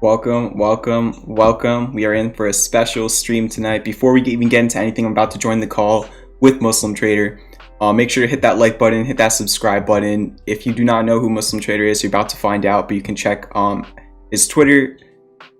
Welcome, welcome, welcome. We are in for a special stream tonight. Before we even get into anything, I'm about to join the call with MuzLM Trader. Make sure to hit that like button, hit that subscribe button. If you do not know who MuzLM Trader is, you're about to find out, but you can check his Twitter.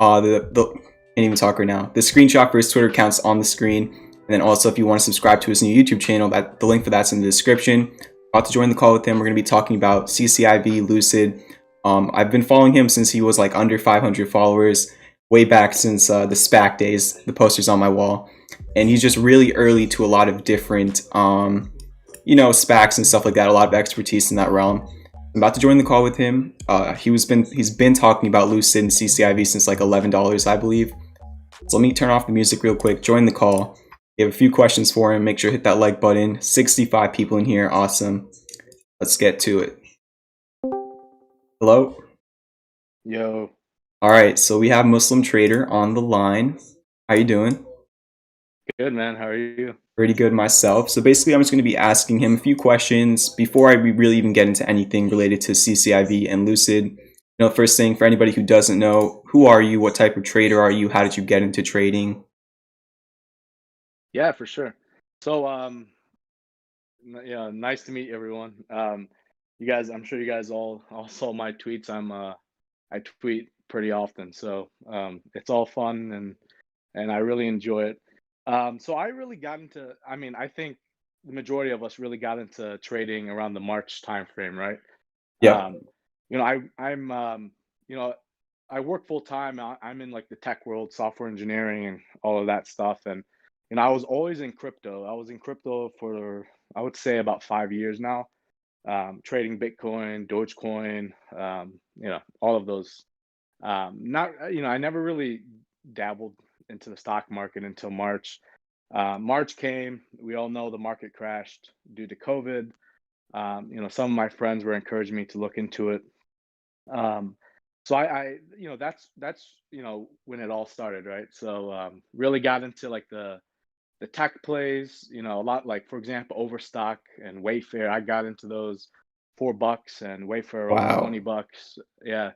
Can't even talk right now. The screenshot for his Twitter account's on the screen. And then also, if you want to subscribe to his new YouTube channel, the link for that's in the description. About to join the call with him. We're going to be talking about CCIV, Lucid. I've been following him since he was like under 500 followers, way back since the SPAC days. The posters on my wall, and he's just really early to a lot of different, SPACs and stuff like that. A lot of expertise in that realm. I'm about to join the call with him. He's been talking about Lucid and CCIV since like $11, I believe. So let me turn off the music real quick. Join the call. We have a few questions for him. Make sure to hit that like button. 65 people in here. Awesome. Let's get to it. Hello? Yo, All right, so we have MuzLM Trader on the line. How you doing? good man. How are you? Pretty good myself. So basically, I'm just going to be asking him a few questions before we really even get into anything related to CCIV and Lucid. First thing, for anybody who doesn't know, who are you? What type of trader are you? How did you get into trading? Yeah, for sure. So, yeah, nice to meet everyone. You guys, I'm sure you guys all saw my tweets. I tweet pretty often, so it's all fun and I really enjoy it. So I really got into. I mean, I think the majority of us really got into trading around the March timeframe, right? Yep. Um, I'm you know, I work full time. I'm in like the tech world, software engineering, and all of that stuff. And I was always in crypto. I was in crypto for I would say about 5 years now, trading Bitcoin, Dogecoin, all of those. Not I never really dabbled into the stock market until March. March came. We all know the market crashed due to COVID. Some of my friends were encouraging me to look into it. Um, so that's when it all started, right? So really got into like the tech plays, a lot like for example Overstock and Wayfair. I got into those $4 and Wayfair around Wow. $20. Yeah.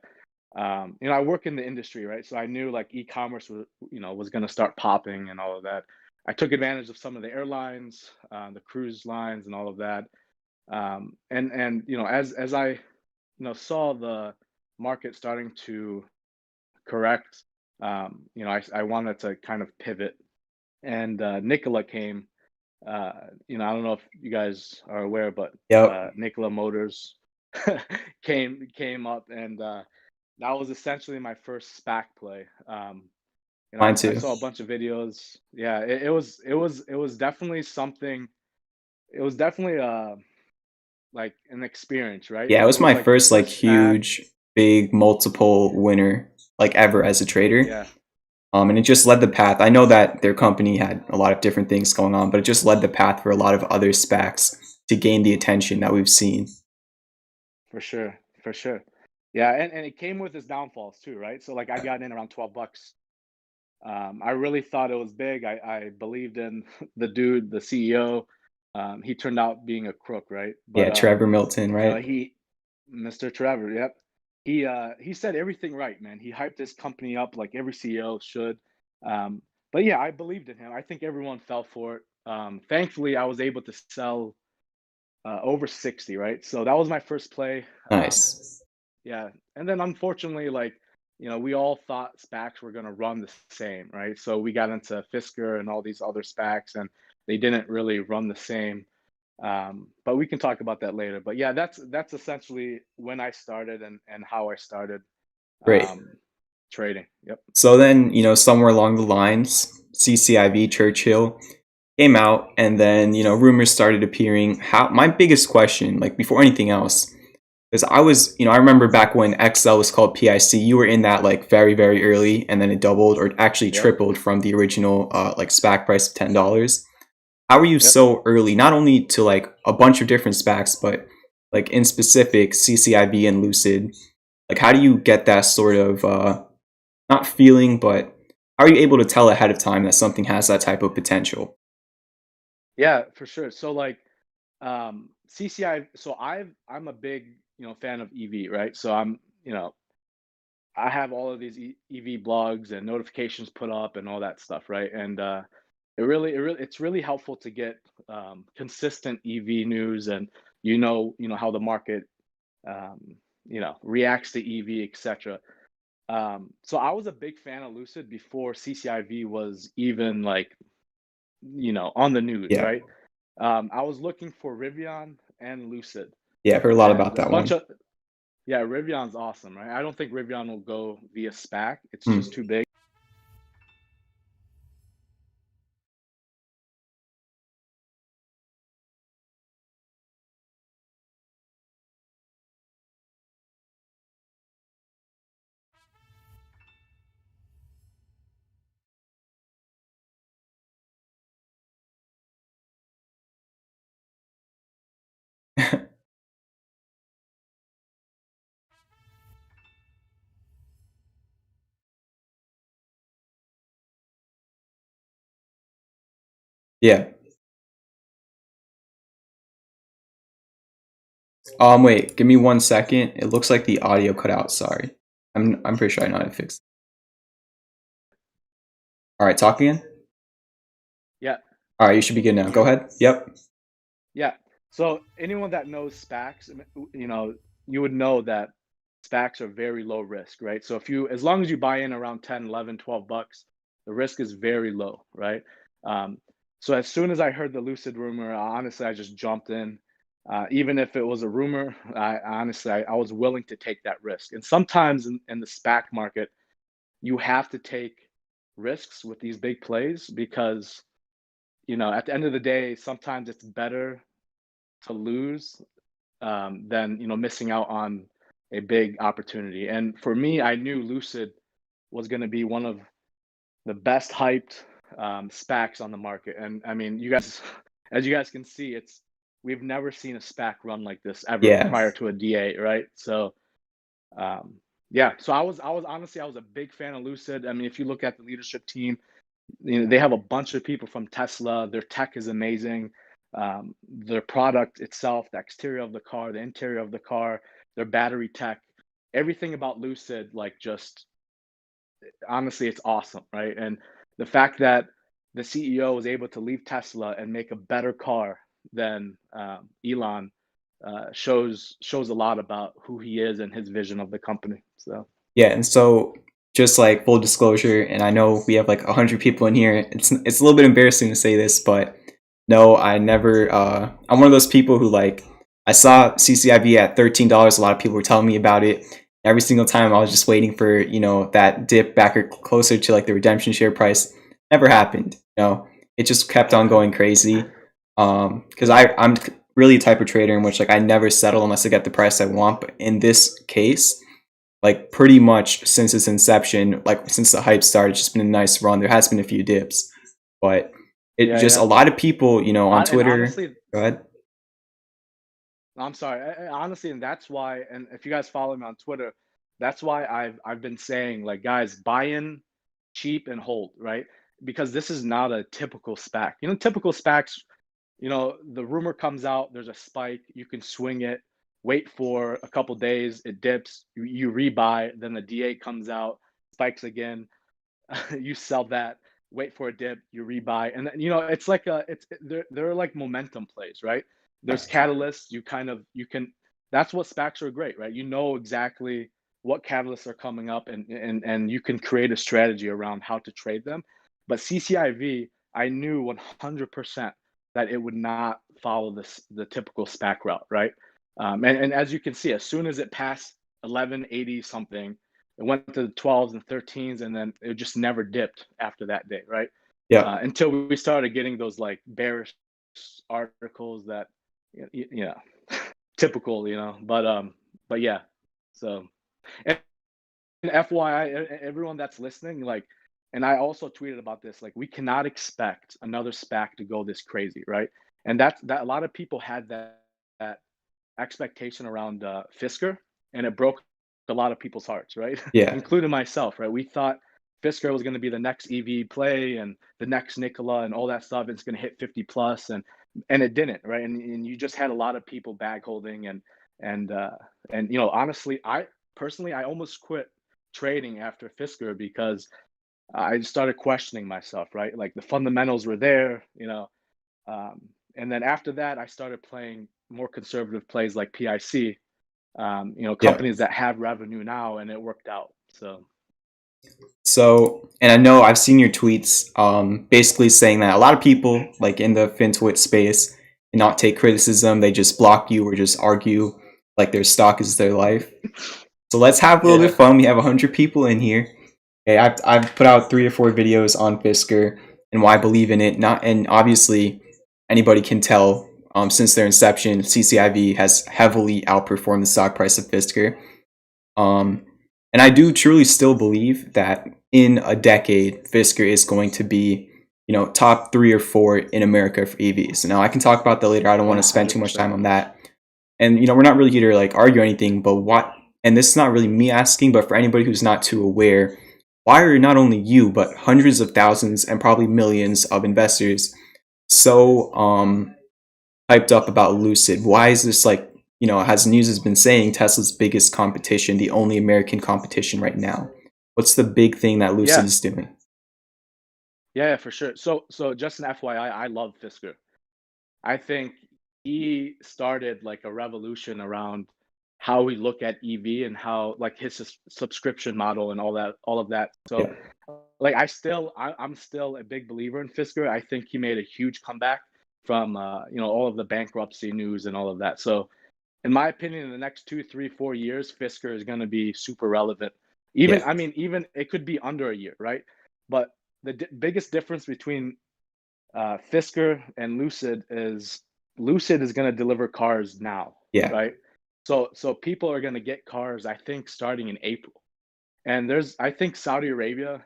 I work in the industry, right? So I knew like e-commerce was going to start popping and all of that. I took advantage of some of the airlines, the cruise lines, and all of that. And as I saw the market starting to correct, I wanted to kind of pivot, and Nikola came. I don't know if you guys are aware, but Yep. Nikola Motors came up, and that was essentially my first SPAC play. Mine I too. saw a bunch of videos. Yeah, it was definitely something. It was definitely like an experience, right? Yeah, it was It was my like the first like first SPAC. huge, big multiple winner like ever as a trader. Yeah, And it just led the path. I know that their company had a lot of different things going on, but it just led the path for a lot of other SPACs to gain the attention that we've seen. for sure, for sure. Yeah, and it came with its downfalls too, right? So like I got in around $12. I really thought it was big. I believed in the dude, the CEO. He turned out being a crook, right? But Yeah, Trevor Milton, right? Mr. Trevor, yep. He said everything right, man. He hyped his company up like every CEO should. Um, but yeah, I believed in him. I think everyone fell for it. Thankfully, I was able to sell over 60, right? So that was my first play. Nice. Yeah, and then unfortunately, like, we all thought SPACs were gonna run the same, right? So we got into Fisker and all these other SPACs, and they didn't really run the same. But we can talk about that later. But yeah, that's essentially when I started and how I started Great. um, trading. Yep. So then, somewhere along the lines, CCIV Churchill came out, and then, rumors started appearing. How my biggest question, like before anything else, because I remember back when XL was called PIC, you were in that like very, very early, and then it doubled or actually Yep. tripled from the original like SPAC price of $10. How are you Yep. so early, not only to like a bunch of different SPACs, but like in specific CCIV and Lucid? Like, how do you get that sort of not feeling, but how are you able to tell ahead of time that something has that type of potential? Yeah, for sure. So like CCI, so I'm a big fan of EV, right? So I'm I have all of these EV blogs and notifications put up and all that stuff, right? And it's really helpful to get consistent EV news, and how the market um, reacts to EV, etc. So I was a big fan of Lucid before CCIV was even like on the news, Yeah. right? I was looking for Rivian and Lucid, Yeah, I've heard a lot and about a that bunch one. of yeah, Rivion's awesome, right? I don't think Rivian will go via SPAC. It's Hmm. just too big. Yeah. Wait, give me 1 second. It looks like the audio cut out. Sorry. I'm pretty sure I know how to fix it. All right, talk again. Yeah. All right, you should be good now. Can you Go hear me? ahead. Yep. Yeah. So anyone that knows SPACs, you would know that SPACs are very low risk, right? So as long as you buy in around 10, 11, 12 bucks, the risk is very low, right? Um, so as soon as I heard the Lucid rumor, honestly, I just jumped in. Even if it was a rumor, I was willing to take that risk. And sometimes in the SPAC market, you have to take risks with these big plays because, at the end of the day, sometimes it's better to lose than missing out on a big opportunity. And for me, I knew Lucid was going to be one of the best hyped SPACs on the market. And I mean, you guys, as you guys can see, we've never seen a SPAC run like this ever Yeah. prior to a DA, right? So yeah, so I was honestly I was a big fan of Lucid. I mean, if you look at the leadership team, they have a bunch of people from Tesla. Their tech is amazing. Their product itself, the exterior of the car, the interior of the car, their battery tech, everything about Lucid, like just honestly, it's awesome, right? And the fact that the CEO was able to leave Tesla and make a better car than Elon shows a lot about who he is and his vision of the company. So Yeah, and so just like full disclosure, and I know we have like 100 people in here. It's a little bit embarrassing to say this, but no, I never. I'm one of those people who like I saw CCIV at $13. A lot of people were telling me about it. Every single time, I was just waiting for that dip back or closer to like the redemption share price. Never happened. It just kept on going crazy. Because I'm really a type of trader in which like I never settle unless I get the price I want. But in this case, like pretty much since its inception, like since the hype started, it's just been a nice run. There has been a few dips, but it yeah, just a yeah. lot of people, on And Twitter. honestly, Go ahead. I'm sorry. Honestly, and that's why. And if you guys follow me on Twitter, that's why I've been saying like, guys, buy in cheap and hold, right? Because this is not a typical SPAC. Typical SPACs, the rumor comes out, there's a spike, you can swing it, wait for a couple days, it dips, you rebuy, then the DA comes out, spikes again, you sell that, wait for a dip, you rebuy, and then, it's like they're like momentum plays, right? There's catalysts. You can. That's what SPACs are great, right? You know exactly what catalysts are coming up, and you can create a strategy around how to trade them. But CCIV, I knew 100% that it would not follow the typical SPAC route, right? And as you can see, as soon as it passed 1180 something, it went to the 12s and 13s, and then it just never dipped after that day, right? Yeah. Until we started getting those like bearish articles that, typical, but yeah. So, and FYI, everyone that's listening, like, and I also tweeted about this, like, we cannot expect another SPAC to go this crazy, right? And that a lot of people had that expectation around Fisker, and it broke a lot of people's hearts, right? Yeah. Including myself, right? We thought Fisker was going to be the next EV play and the next Nikola and all that stuff. It's going to hit 50 plus, and it didn't, right? And you just had a lot of people bag holding, and honestly, I personally I almost quit trading after Fisker because I started questioning myself, right? Like the fundamentals were there, um, and then after that, I started playing more conservative plays like PIC, Yeah. companies that have revenue now, and it worked out. So, and I know I've seen your tweets, basically saying that a lot of people, like in the FinTwit space, not take criticism. They just block you or just argue like their stock is their life. So let's have a little bit Yeah, of fun. We have 100 people in here. Okay, I've put out 3 or 4 videos on Fisker and why I believe in it. Not, and obviously anybody can tell, since their inception, CCIV has heavily outperformed the stock price of Fisker. Um, and I do truly still believe that in a decade, Fisker is going to be, top 3 or 4 in America for EVs. Now I can talk about that later. I don't want yeah, to spend too much 100%. time on that. And we're not really here to like argue anything, but what? And this is not really me asking, but for anybody who's not too aware, why are not only you but hundreds of thousands and probably millions of investors so hyped up about Lucid? Why is this like, as news has been saying, Tesla's biggest competition, the only American competition right now? What's the big thing that Lucid Yeah, is doing? yeah, for sure. So just an FYI, I love Fisker. I think he started like a revolution around how we look at EV and how like his subscription model and all of that. So Yeah, like I'm still a big believer in Fisker. I think he made a huge comeback from all of the bankruptcy news and all of that. So in my opinion, in the next 2, 3, 4 years, Fisker is going to be super relevant. yeah, Even it could be under a year, right? But the biggest difference between Fisker and Lucid is going to deliver cars now, yeah, right? So people are going to get cars, I think, starting in April. And I think Saudi Arabia,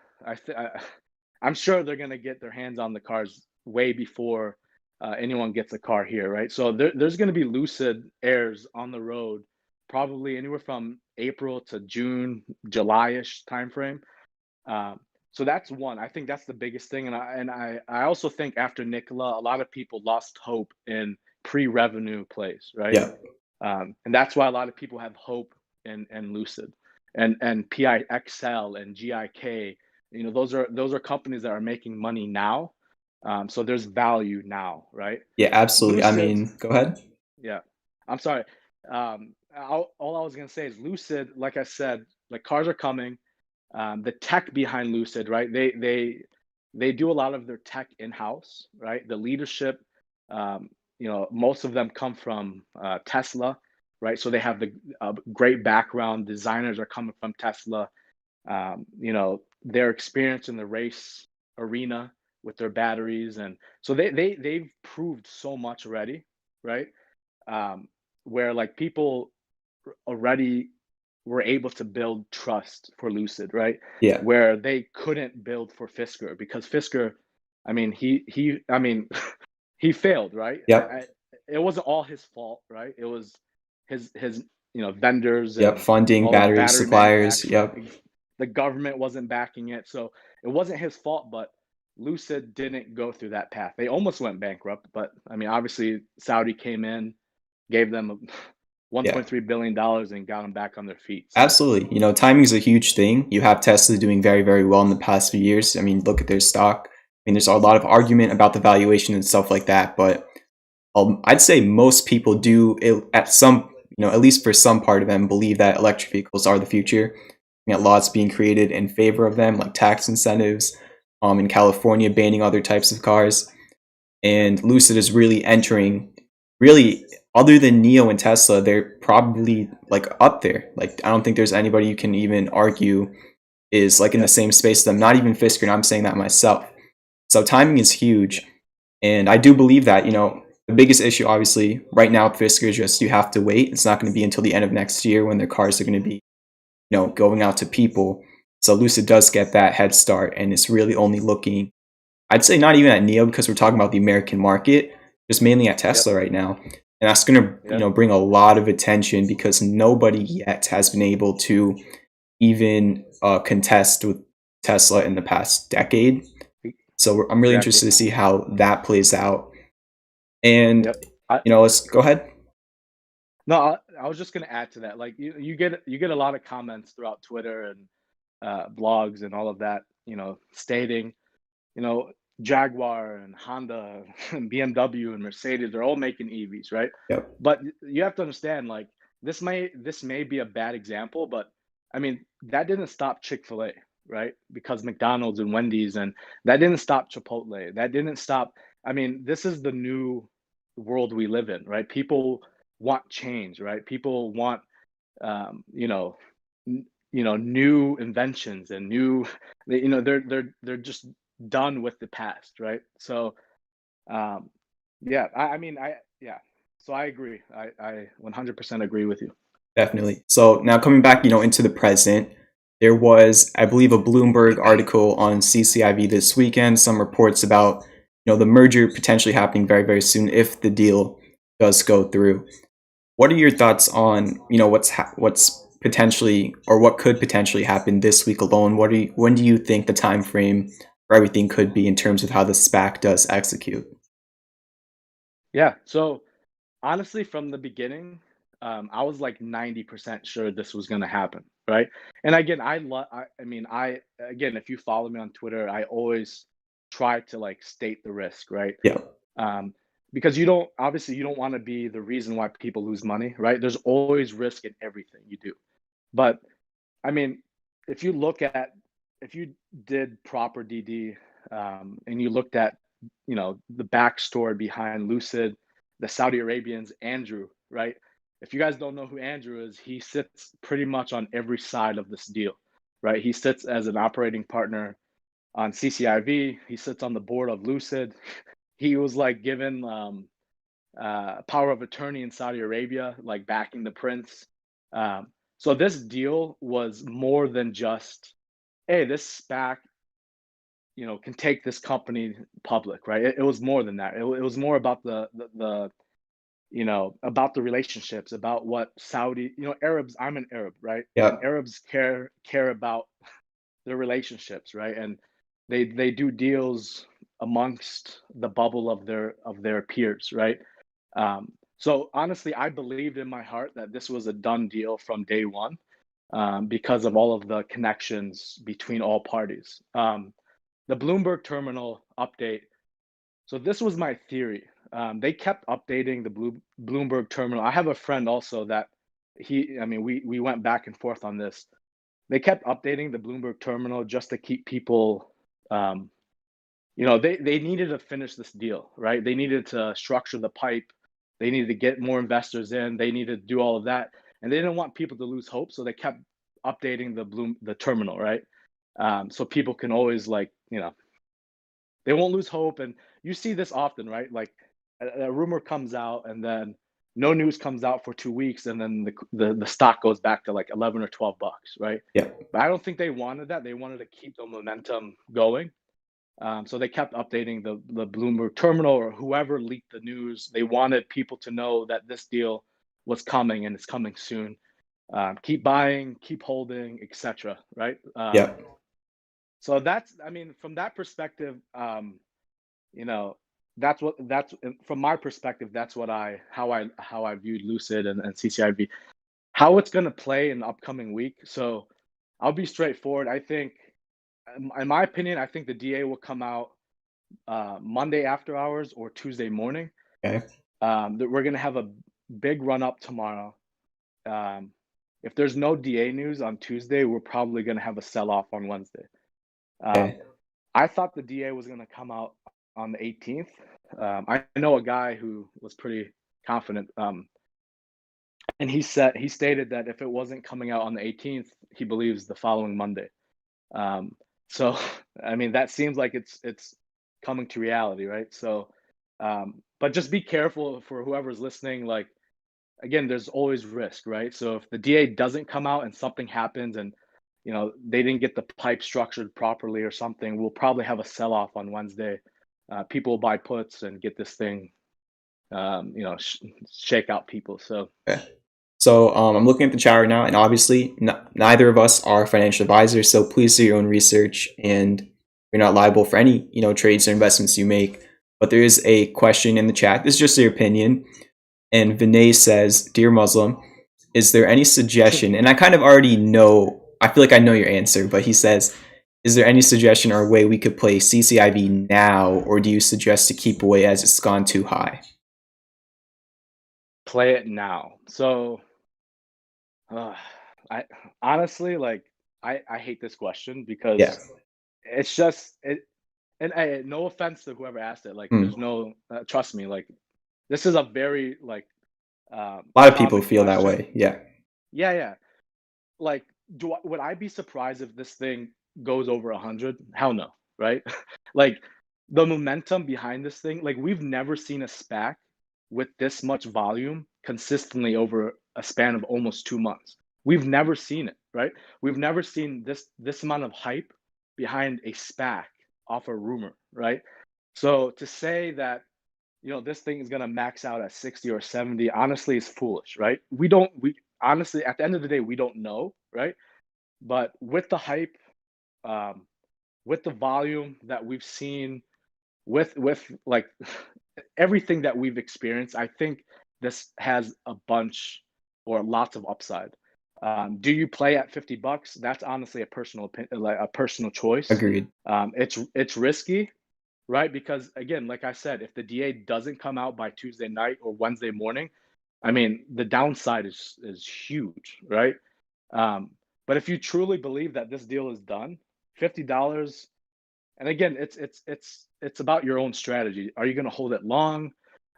I'm sure they're going to get their hands on the cars way before anyone gets a car here, right? So there's going to be Lucid Airs on the road, probably anywhere from April to June, July-ish timeframe. Um, so that's one. I think that's the biggest thing, and I also think after Nikola, a lot of people lost hope in pre-revenue plays, right? yeah. And that's why a lot of people have hope in Lucid and PIXL and GIK. Those are companies that are making money now. So there's value now, right? Yeah, absolutely. I Lucid, mean, go ahead. yeah. I'm sorry. All I was gonna say is Lucid, like I said, like cars are coming. The tech behind Lucid, right? They do a lot of their tech in-house, right? The leadership, most of them come from Tesla, right? So they have the great background. Designers are coming from Tesla. Their experience in the race arena with their batteries, and so they've proved so much already, right? Um, where like people already were able to build trust for Lucid, right? Yeah, Where they couldn't build for Fisker because Fisker, he failed, right? yep, It wasn't all his fault, right? It was his vendors yep. and Funding, all the battery battery suppliers. manufacturers. Yep. The government wasn't backing it, so it wasn't his fault. But Lucid didn't go through that path. They almost went bankrupt, but obviously Saudi came in, gave them Yeah. $1.3 billion and got them back on their feet. So Absolutely. Timing is a huge thing. You have Tesla doing very, very well in the past few years. I mean, look at their stock. I mean, there's a lot of argument about the valuation and stuff like that, but I'd say most people do at some, at least for some part of them, believe that electric vehicles are the future. Laws being created in favor of them, like tax incentives, in California banning other types of cars, and Lucid is really entering, really, other than Neo and Tesla, they're probably like up there. Like I don't think there's anybody you can even argue is like in the yep, same space as them. Not even Fisker, and I'm saying that myself. So timing is huge, and I do believe that the biggest issue, obviously, right now with Fisker is just you have to wait. It's not going to be until the end of next year when their cars are going to be going out to people. So Lucid does get that head start, and it's really only looking, I'd say not even at Neo because we're talking about the American market, just mainly at yep, Tesla right now. And that's going to, yep, bring a lot of attention because nobody yet has been able to even contest with Tesla in the past decade. So I'm really exactly. interested to see how that plays out. And, Yep. I let's go ahead. no, I was just gonna add to that. Like you get a lot of comments throughout Twitter blogs and all of that, stating, Jaguar and Honda and BMW and Mercedes, they're all making EVs, right? Yep. But you have to understand, like, this may be a bad example, but I mean, that didn't stop Chick-fil-A, right? Because McDonald's and Wendy's, and that didn't stop Chipotle. That didn't stop. I mean, this is the new world we live in, right? People want change, right? People want, um, you know, new inventions and new, they're just done with the past, right? So, um, yeah, I mean, yeah. So I agree. I 100% agree with you. Definitely. So now coming back, into the present, there was, I believe, a Bloomberg article on CCIV this weekend. Some reports about, the merger potentially happening very, very soon if the deal does go through. What are your thoughts on, what's potentially or what could potentially happen this week alone? When do you think the time frame for everything could be in terms of how the SPAC does execute? Yeah. So honestly, from the beginning, I was like 90% sure this was going to happen, right? And again, I mean, again, if you follow me on Twitter, I always try to like state the risk, right? Yeah. Um, because obviously you don't want to be the reason why people lose money, right? There's always risk in everything you do. But I mean, if you look at, if you did proper DD, and you looked at, the backstory behind Lucid, the Saudi Arabians, Andrew, right? If you guys don't know who Andrew is, he sits pretty much on every side of this deal, right? He sits as an operating partner on CCIV. He sits on the board of Lucid. He was like given power of attorney in Saudi Arabia, like backing the prince. So this deal was more than just, hey, this SPAC, can take this company public, right? It was more than that. It was more about the about the relationships, about what Saudi, Arabs. I'm an Arab, right? And Yeah. Arabs care about their relationships, right? And they do deals amongst the bubble of their peers, right? So honestly, I believed in my heart that this was a done deal from day one, because of all of the connections between all parties. The Bloomberg terminal update. So this was my theory. They kept updating the Bloomberg terminal. I have a friend also that I mean, we went back and forth on this. They kept updating the Bloomberg terminal just to keep people, they needed to finish this deal, right? They needed to structure the pipe. They needed to get more investors in. They needed to do all of that, and they didn't want people to lose hope, so they kept updating the terminal, right? So people can always like, they won't lose hope. And you see this often, right? Like a rumor comes out, and then no news comes out for 2 weeks, and then the stock goes back to like 11 or $12, right? Yeah. But I don't think they wanted that. They wanted to keep the momentum going. So they kept updating the Bloomberg terminal, or whoever leaked the news. They wanted people to know that this deal was coming and it's coming soon. Keep buying, keep holding, etc. Right? Yeah. So I mean, from that perspective, you know, that's from my perspective. That's how I viewed Lucid and CCIV. How it's going to play in the upcoming week. So I'll be straightforward. I think, in my opinion, I think the DA will come out Monday after hours or Tuesday morning. Okay. That we're going to have a big run up tomorrow. If there's no DA news on Tuesday, we're probably going to have a sell off on Wednesday. Okay. I thought the DA was going to come out on the 18th. I know a guy who was pretty confident, and he stated that if it wasn't coming out on the 18th, he believes the following Monday. So I mean, that seems like it's coming to reality, right? So, but just be careful for whoever's listening. Like, again, there's always risk, right? So if the DA doesn't come out and something happens, and they didn't get the pipe structured properly or something, we'll probably have a sell off on Wednesday. People will buy puts and get this thing, shake out people. So Okay. So I'm looking at the chat right now, and obviously neither of us are financial advisors. So please do your own research, and you're not liable for any trades or investments you make. But there is a question in the chat. This is just your opinion. And Vinay says, "Dear Muslim, is there any suggestion?" And I kind of already know I feel like I know your answer, but he says, is there any suggestion or way we could play CCIV now, or do you suggest to keep away as it's gone too high? Play it now. So, I honestly like I hate this question Yeah. because it's just it. And no offense to whoever asked it, like, there's Mm. no trust me, like, this is a very like A lot of people common feel that question. way. Yeah. Yeah, yeah. Like, would I be surprised if this thing goes over 100? Hell no, right? Like, the momentum behind this thing, like, we've never seen a SPAC with this much volume consistently over a span of almost 2 months. We've never seen it, right? We've never seen this amount of hype behind a SPAC off a rumor, right? So to say that this thing is gonna max out at 60 or 70, honestly, is foolish, right? We honestly, at the end of the day, we don't know, right? But with the hype, um, with the volume that we've seen, with like everything that we've experienced, I think this has a bunch or lots of upside. Do you play at $50? That's honestly a personal opinion, like a personal choice. Agreed. It's risky, right? Because again, like I said, if the DA doesn't come out by Tuesday night or Wednesday morning, I mean, the downside is huge, right? Um, but if you truly believe that this deal is done, $50, and again, it's about your own strategy. Are you going to hold it long?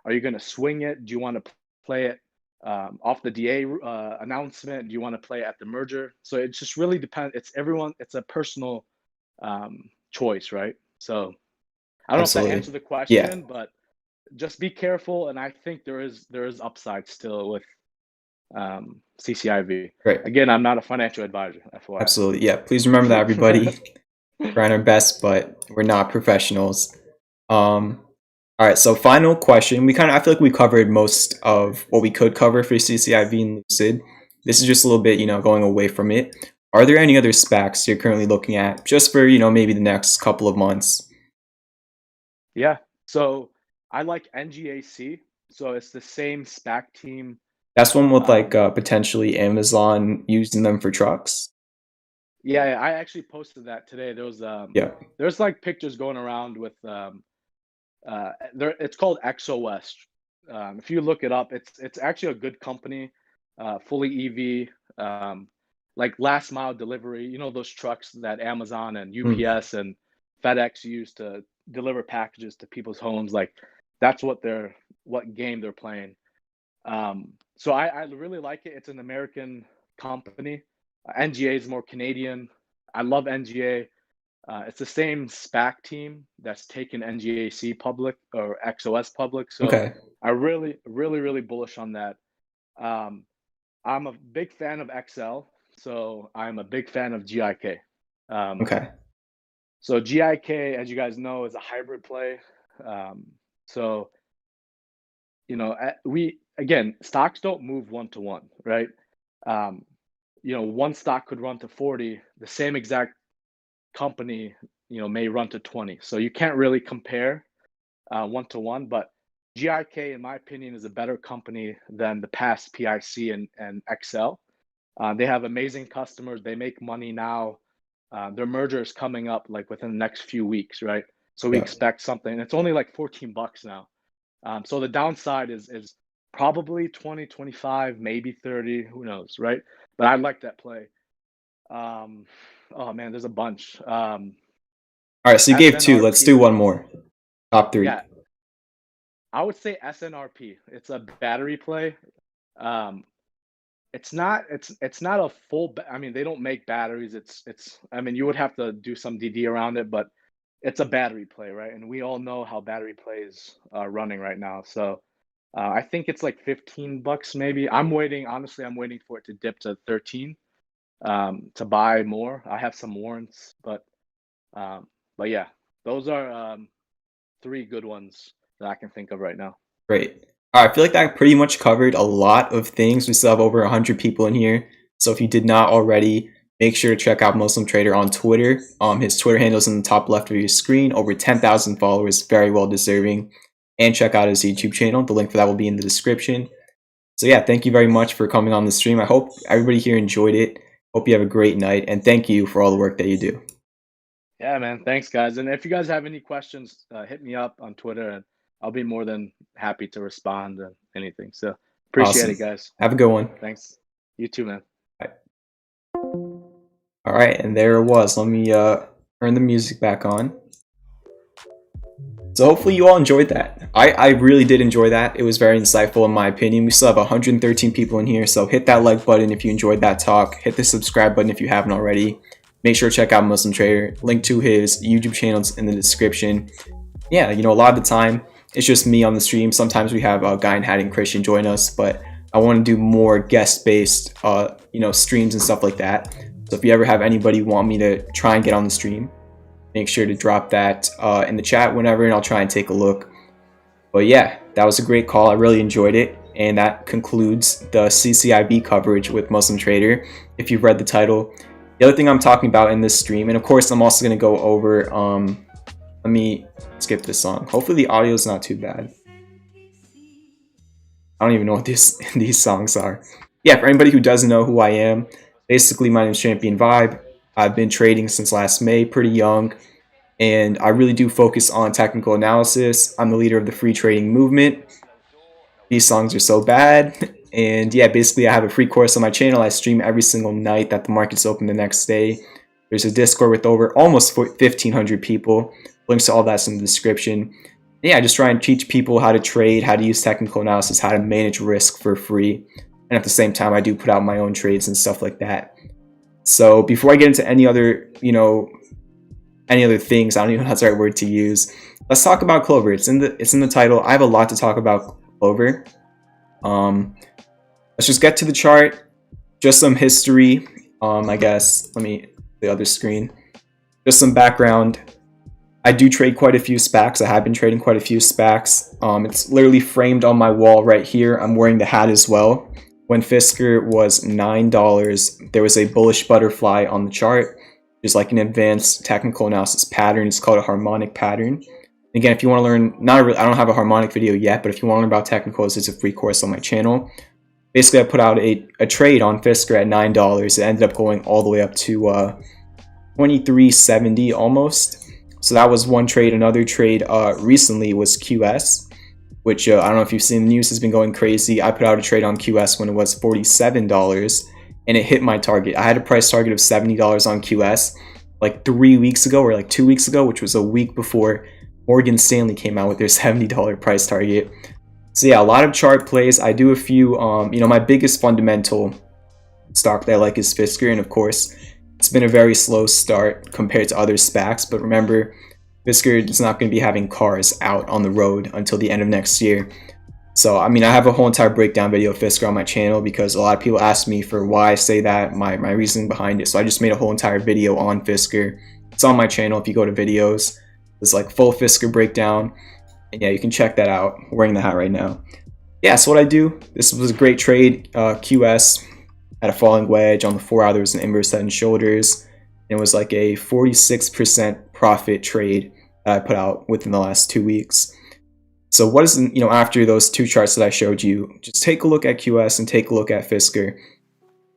Are you going to swing it? Do you want to play it off the DA announcement? Do you want to play it at the merger? So it just really depends. It's everyone. It's a personal choice, right? So I don't know if that Absolutely. answered the Yeah. question, but just be careful. And I think there is upside still with CCIV. Great. Again, I'm not a financial advisor, FYI. Absolutely. Yeah. Please remember that, everybody. Trying our best, but we're not professionals. All right. So final question. I feel like we covered most of what we could cover for CCIV and Lucid. This is just a little bit, going away from it. Are there any other SPACs you're currently looking at just for, maybe the next couple of months? Yeah. So I like NGAC. So it's the same SPAC team. That's one with like Um, potentially Amazon using them for trucks. yeah, I actually posted that today. Yeah. There's like pictures going around with it's called XOS. If you look it up, it's actually a good company, fully EV, like last mile delivery. You know those trucks that Amazon and Mm. UPS and FedEx use to deliver packages to people's homes. Like that's what game they're playing. So I really like it. It's an American company. NGA is more Canadian. I love NGA. It's the same SPAC team that's taken NGAC public or XOS public. So Okay. I really, really, really bullish on that. Um, I'm a big fan of XL, so I'm a big fan of GIK. Um, Okay. so GIK, as you guys know, is a hybrid play. Um, so we again, stocks don't move one to one, right? Um, one stock could run to 40, the same exact company, may run to 20. So you can't really compare one to one, but GIK, in my opinion, is a better company than the past PIC and XL. They have amazing customers. They make money now. Their merger is coming up like within the next few weeks, right? So we Yeah. expect something. It's only like $14 now. So the downside is probably 20, 25, maybe 30, who knows, right? But I like that play. Oh man, there's a bunch. All right. So you gave two. Let's do SNRP. one more. Top three. Yeah, I would say SNRP. It's a battery play. Um, it's not a I mean, they don't make batteries. I mean, you would have to do some DD around it, but it's a battery play, right? And we all know how battery plays are running right now. So I think it's like $15 maybe. Honestly, I'm waiting for it to dip to 13 to buy more. I have some warrants, um, but yeah, those are three good ones that I can think of right now. Great. All right. I feel like that pretty much covered a lot of things. We still have over 100 people in here. So if you did not already, make sure to check out MuzLM Trader on Twitter. His Twitter handle is in the top left of your screen. Over 10,000 followers. Very well deserving. And check out his YouTube channel. The link for that will be in the description. So yeah, thank you very much for coming on the stream. I hope everybody here enjoyed it. Hope you have a great night, and thank you for all the work that you do. Yeah, man. Thanks, guys. And if you guys have any questions, hit me up on Twitter, and I'll be more than happy to respond to anything. So appreciate it, Awesome. guys. Have a good one. Thanks. You too, man. Bye. All right, and there it was. Let me turn the music back on. So hopefully you all enjoyed that. I really did enjoy that. It was very insightful in my opinion. We still have 113 people in here, so hit that like button if you enjoyed that talk. Hit the subscribe button if you haven't already. Make sure to check out MuzLM Trader. Link to his YouTube channels in the description. Yeah, you know, a lot of the time it's just me on the stream. Sometimes we have a guy in hat and Christian join us, but I want to do more guest-based, you know, streams and stuff like that. So if you ever have anybody want me to try and get on the stream, make sure to drop that in the chat whenever, and I'll try and take a look. But yeah, that was a great call. I really enjoyed it. And that concludes the CCIV coverage with MuzLM Trader. If you've read the title, the other thing I'm talking about in this stream, and of course I'm also going to go over, let me skip this song. Hopefully the audio is not too bad. I don't even know what these songs are. Yeah, for anybody who doesn't know who I am, basically my name is Champion Vibe. I've been trading since last May, pretty young, and I really do focus on technical analysis. I'm the leader of the free trading movement. These songs are so bad. And yeah, basically I have a free course on my channel. I stream every single night that the market's open the next day. There's a Discord with over almost 1,500 people. Links to all that's in the description. Yeah, I just try and teach people how to trade, how to use technical analysis, how to manage risk for free. And at the same time, I do put out my own trades and stuff like that. So before I get into any other, you know, any other things, I don't even know if that's the right word to use. Let's talk about Clover. It's in the title. I have a lot to talk about Clover. Let's just get to the chart. Just some history. I guess let me the other screen. Just some background. I do trade quite a few SPACs. I have been trading quite a few SPACs. It's literally framed on my wall right here. I'm wearing the hat as well. When Fisker was $9, there was a bullish butterfly on the chart. There's like an advanced technical analysis pattern. It's called a harmonic pattern. Again, if you want to learn, I don't have a harmonic video yet, but if you want to learn about technicals, it's a free course on my channel. Basically, I put out a trade on Fisker at $9. It ended up going all the way up to $23.70 almost. So that was one trade. Another trade recently was QS, which I don't know if you've seen the news, has been going crazy. I put out a trade on QS when it was $47, and it hit my target. I had a price target of $70 on QS like 3 weeks ago, or like 2 weeks ago, which was a week before Morgan Stanley came out with their $70 price target. So yeah, a lot of chart plays. I do a few, you know, my biggest fundamental stock that I like is Fisker, and of course, it's been a very slow start compared to other SPACs, but remember, Fisker is not going to be having cars out on the road until the end of next year. So, I mean, I have a whole entire breakdown video of Fisker on my channel because a lot of people ask me for why I say that, my reasoning behind it. So I just made a whole entire video on Fisker. It's on my channel. If you go to videos, there's like full Fisker breakdown. And yeah, you can check that out. I'm wearing the hat right now. Yeah, so what I do, this was a great trade. QS had a falling wedge on the 4 hour. There was an inverse head and shoulders. It was like a 46% profit trade that I put out within the last 2 weeks. So what is, you know, after those two charts that I showed you, just take a look at QS and take a look at Fisker.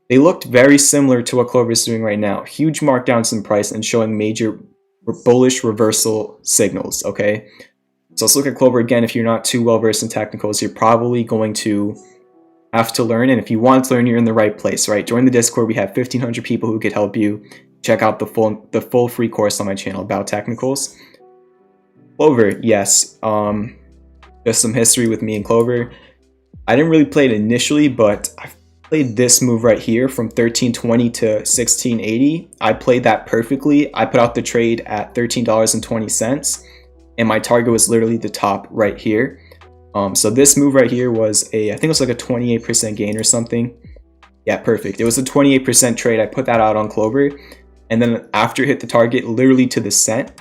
They looked very similar to what Clover is doing right now. Huge markdowns in price and showing major bullish reversal signals, okay? So let's look at Clover again. If you're not too well versed in technicals, you're probably going to have to learn. And if you want to learn, you're in the right place, right? Join the Discord. We have 1,500 people who could help you. Check out the full free course on my channel about technicals. Clover, yes. Just some history with me and Clover. I didn't really play it initially, but I've played this move right here from 13.20 to 16.80. I played that perfectly. I put out the trade at $13.20, and my target was literally the top right here. So this move right here was I think it was like a 28% gain or something. Yeah, perfect. It was a 28% trade. I put that out on Clover, and then after it hit the target, literally to the cent.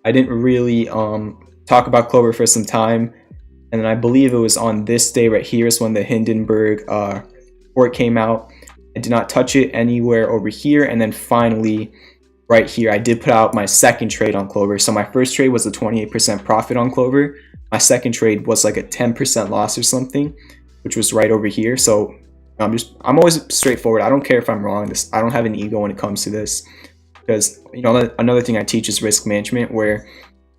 I didn't really talk about Clover for some time. And then I believe it was on this day right here is when the Hindenburg report came out. I did not touch it anywhere over here. And then finally, right here, I did put out my second trade on Clover. So my first trade was a 28% profit on Clover. My second trade was like a 10% loss or something, which was right over here. So I'm always straightforward. I don't care if I'm wrong. I don't have an ego when it comes to this, because another thing I teach is risk management, where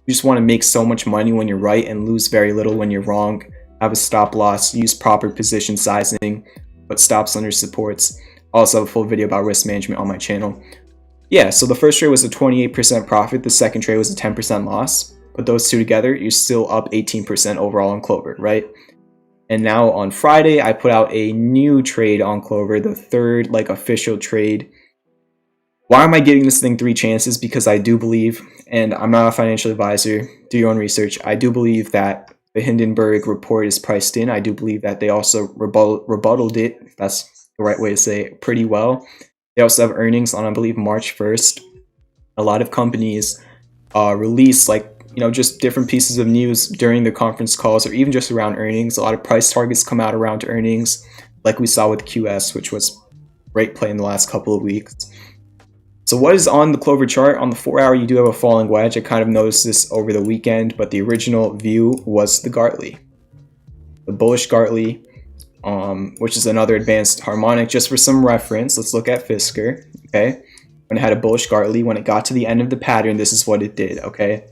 you just want to make so much money when you're right and lose very little when you're wrong. Have a stop loss, use proper position sizing, put stops under supports. Also have a full video about risk management on my channel. Yeah, so the first trade was a 28% profit, the second trade was a 10% loss. Put those two together, you're still up 18% overall on Clover, right? And now on Friday, I put out a new trade on Clover, the third official trade. Why am I giving this thing 3 chances? Because I do believe, and I'm not a financial advisor, do your own research, I do believe that the Hindenburg report is priced in. I do believe that they also rebutted it, if that's the right way to say it, pretty well. They also have earnings on, I believe, March 1st. A lot of companies release just different pieces of news during the conference calls or even just around earnings. A lot of price targets come out around earnings, like we saw with QS, which was great play in the last couple of weeks. So what is on the Clover chart? On the 4-hour, you do have a falling wedge. I kind of noticed this over the weekend, but the original view was the Gartley, the bullish Gartley, which is another advanced harmonic. Just for some reference, let's look at Fisker, okay? When it had a bullish Gartley, when it got to the end of the pattern, this is what it did, okay?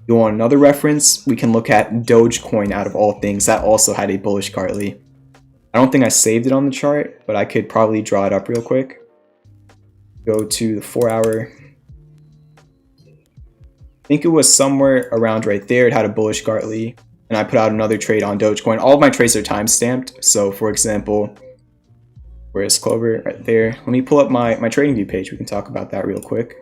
You want another reference? We can look at Dogecoin, out of all things. That also had a bullish Gartley. I don't think I saved it on the chart, but I could probably draw it up real quick. Go to the 4-hour. I think it was somewhere around right there. It had a bullish Gartley, and I put out another trade on Dogecoin. All of my trades are time stamped. So for example, where's Clover? Right there. Let me pull up my trading view page. We can talk about that real quick.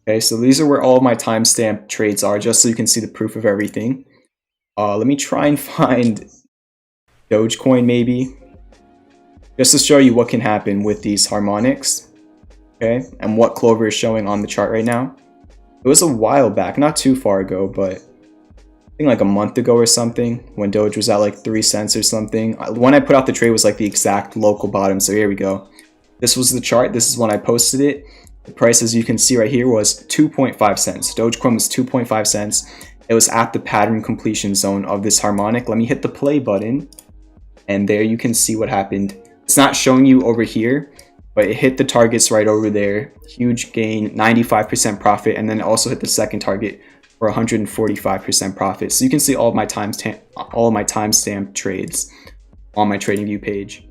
Okay, so these are where all of my timestamp trades are, just so you can see the proof of everything. Let me try and find Dogecoin maybe, just to show you what can happen with these harmonics, okay, and what Clover is showing on the chart right now. It was a while back, not too far ago, but I think like a month ago or something, when Doge was at like 3 cents or something. When I put out the trade was like the exact local bottom, so here we go. This was the chart. This is when I posted it. The price, as you can see right here, was 2.5 cents. Dogecoin was 2.5 cents. It was at the pattern completion zone of this harmonic. Let me hit the play button, and there you can see what happened. It's not showing you over here, but it hit the targets right over there. Huge gain, 95% profit, and then it also hit the second target for 145% profit. So you can see all of my timestamp trades on my trading view page.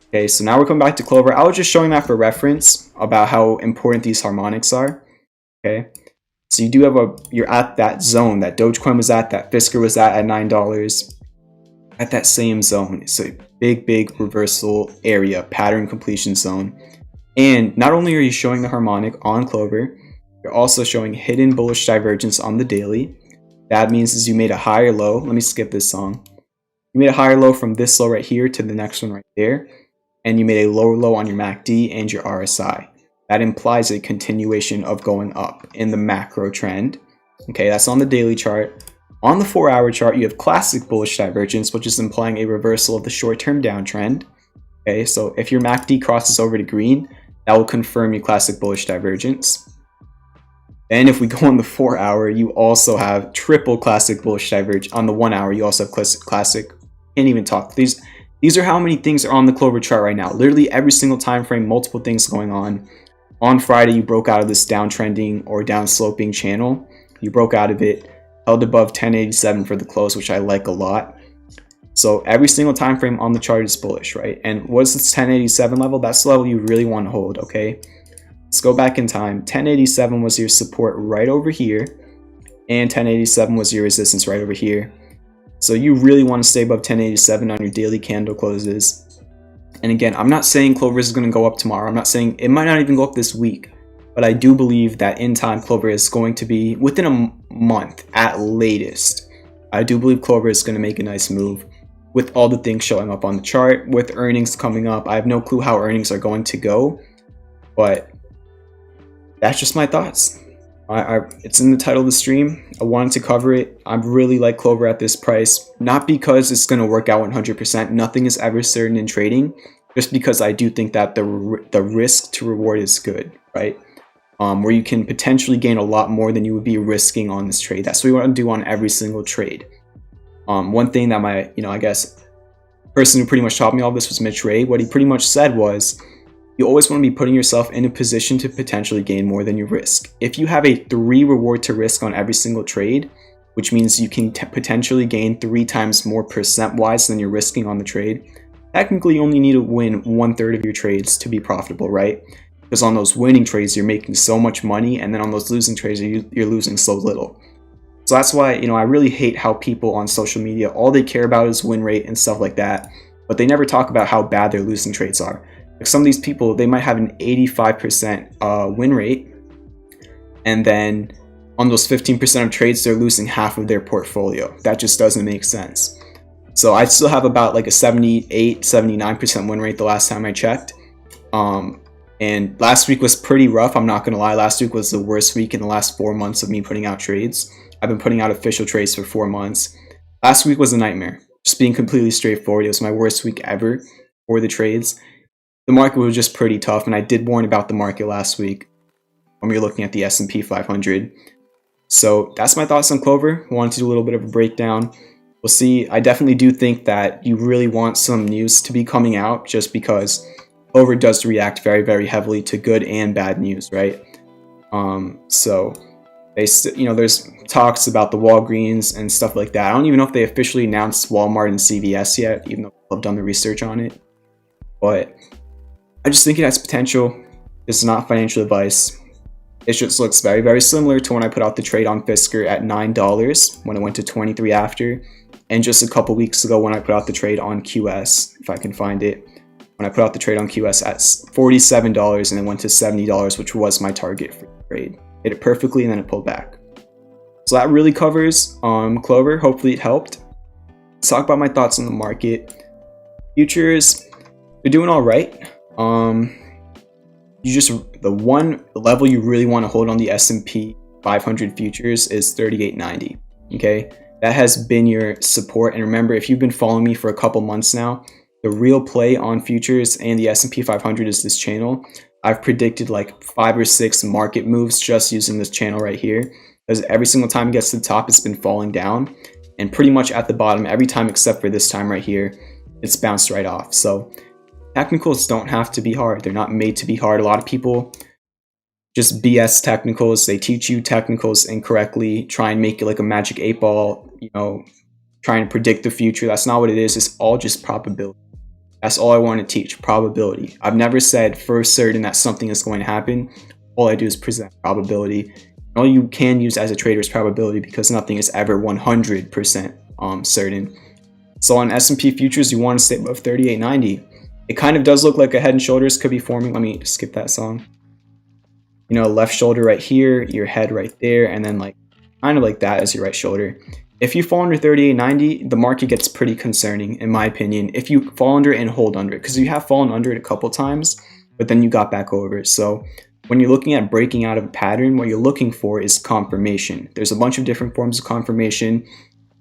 Okay, so now we're coming back to Clover. I was just showing that for reference about how important these harmonics are. Okay, so you do have you're at that zone that Dogecoin was at, that Fisker was at $9, at that same zone. It's a big reversal area, pattern completion zone. And not only are you showing the harmonic on Clover, you're also showing hidden bullish divergence on the daily. That means is you made a higher low. Let me skip this song. You made a higher low from this low right here to the next one right there. And you made a lower low on your MACD and your RSI. That implies a continuation of going up in the macro trend. Okay, that's on the daily chart. On the 4-hour chart, you have classic bullish divergence, which is implying a reversal of the short-term downtrend. Okay, so if your MACD crosses over to green, that will confirm your classic bullish divergence. And if we go on the 4-hour, you also have triple classic bullish divergence. On the 1-hour, you also have classic. Can't even talk. These are how many things are on the Clover chart right now. Literally every single time frame, multiple things going on. On Friday, you broke out of this downtrending or downsloping channel. You broke out of it, held above 1087 for the close, which I like a lot. So every single time frame on the chart is bullish, right? And what's this 1087 level? That's the level you really want to hold, okay? Let's go back in time. 1087 was your support right over here, and 1087 was your resistance right over here. So you really want to stay above 1087 on your daily candle closes. And again, I'm not saying Clover is going to go up tomorrow. I'm not saying it might not even go up this week. But I do believe that in time, Clover is going to be within a month at latest. I do believe Clover is going to make a nice move with all the things showing up on the chart, with earnings coming up. I have no clue how earnings are going to go, but that's just my thoughts. It's in the title of the stream. I wanted to cover it. I really like Clover at this price, not because it's going to work out 100%. Nothing is ever certain in trading, just because I do think that the risk to reward is good, right? where you can potentially gain a lot more than you would be risking on this trade. That's what we want to do on every single trade. One thing that my, I guess, person who pretty much taught me all this was Mitch Ray. What he pretty much said was, you always want to be putting yourself in a position to potentially gain more than you risk. If you have a 3 reward to risk on every single trade, which means you can potentially gain 3 times more percent-wise than you're risking on the trade, technically you only need to win 1/3 of your trades to be profitable, right? Because on those winning trades, you're making so much money, and then on those losing trades, you're losing so little. So that's why, I really hate how people on social media, all they care about is win rate and stuff like that, but they never talk about how bad their losing trades are. Like some of these people, they might have an 85% win rate, and then on those 15% of trades, they're losing half of their portfolio. That just doesn't make sense. So I still have about like a 78, 79% win rate the last time I checked. And last week was pretty rough, I'm not going to lie. Last week was the worst week in the last 4 months of me putting out trades. I've been putting out official trades for 4 months. Last week was a nightmare. Just being completely straightforward, it was my worst week ever for the trades. The market was just pretty tough, and I did warn about the market last week when we were looking at the S&P 500. So that's my thoughts on Clover. Wanted to do a little bit of a breakdown. We'll see. I definitely do think that you really want some news to be coming out, just because Clover does react very, very heavily to good and bad news, right? So there's talks about the Walgreens and stuff like that. I don't even know if they officially announced Walmart and CVS yet, even though I've done the research on it. But I just think it has potential. This is not financial advice. It just looks very, very similar to when I put out the trade on Fisker at $9 when it went to 23 after, and just a couple weeks ago when I put out the trade on QS, if I can find it, when I put out the trade on QS at $47 and it went to $70, which was my target for the trade. Hit it perfectly and then it pulled back. So that really covers Clover. Hopefully it helped. Let's talk about my thoughts on the market. Futures, they're doing all right. The one level you really want to hold on the S&P 500 futures is 38.90. Okay, that has been your support. And remember, if you've been following me for a couple months now, the real play on futures and the S&P 500 is this channel. I've predicted like 5 or 6 market moves just using this channel right here, because every single time it gets to the top, it's been falling down, and pretty much at the bottom every time except for this time right here, it's bounced right off. So technicals don't have to be hard. They're not made to be hard. A lot of people just BS technicals. They teach you technicals incorrectly, try and make it like a magic 8-ball, trying to predict the future. That's not what it is. It's all just probability. That's all I want to teach, probability. I've never said for certain that something is going to happen. All I do is present probability. All you can use as a trader is probability, because nothing is ever 100% certain. So on S&P futures, you want to stay above 38.90. It kind of does look like a head and shoulders could be forming. Let me skip that song. Left shoulder right here, your head right there, and then like kind of like that as your right shoulder. If you fall under 38.90, the market gets pretty concerning, in my opinion. If you fall under it and hold under it, because you have fallen under it a couple times, but then you got back over it. So when you're looking at breaking out of a pattern, what you're looking for is confirmation. There's a bunch of different forms of confirmation.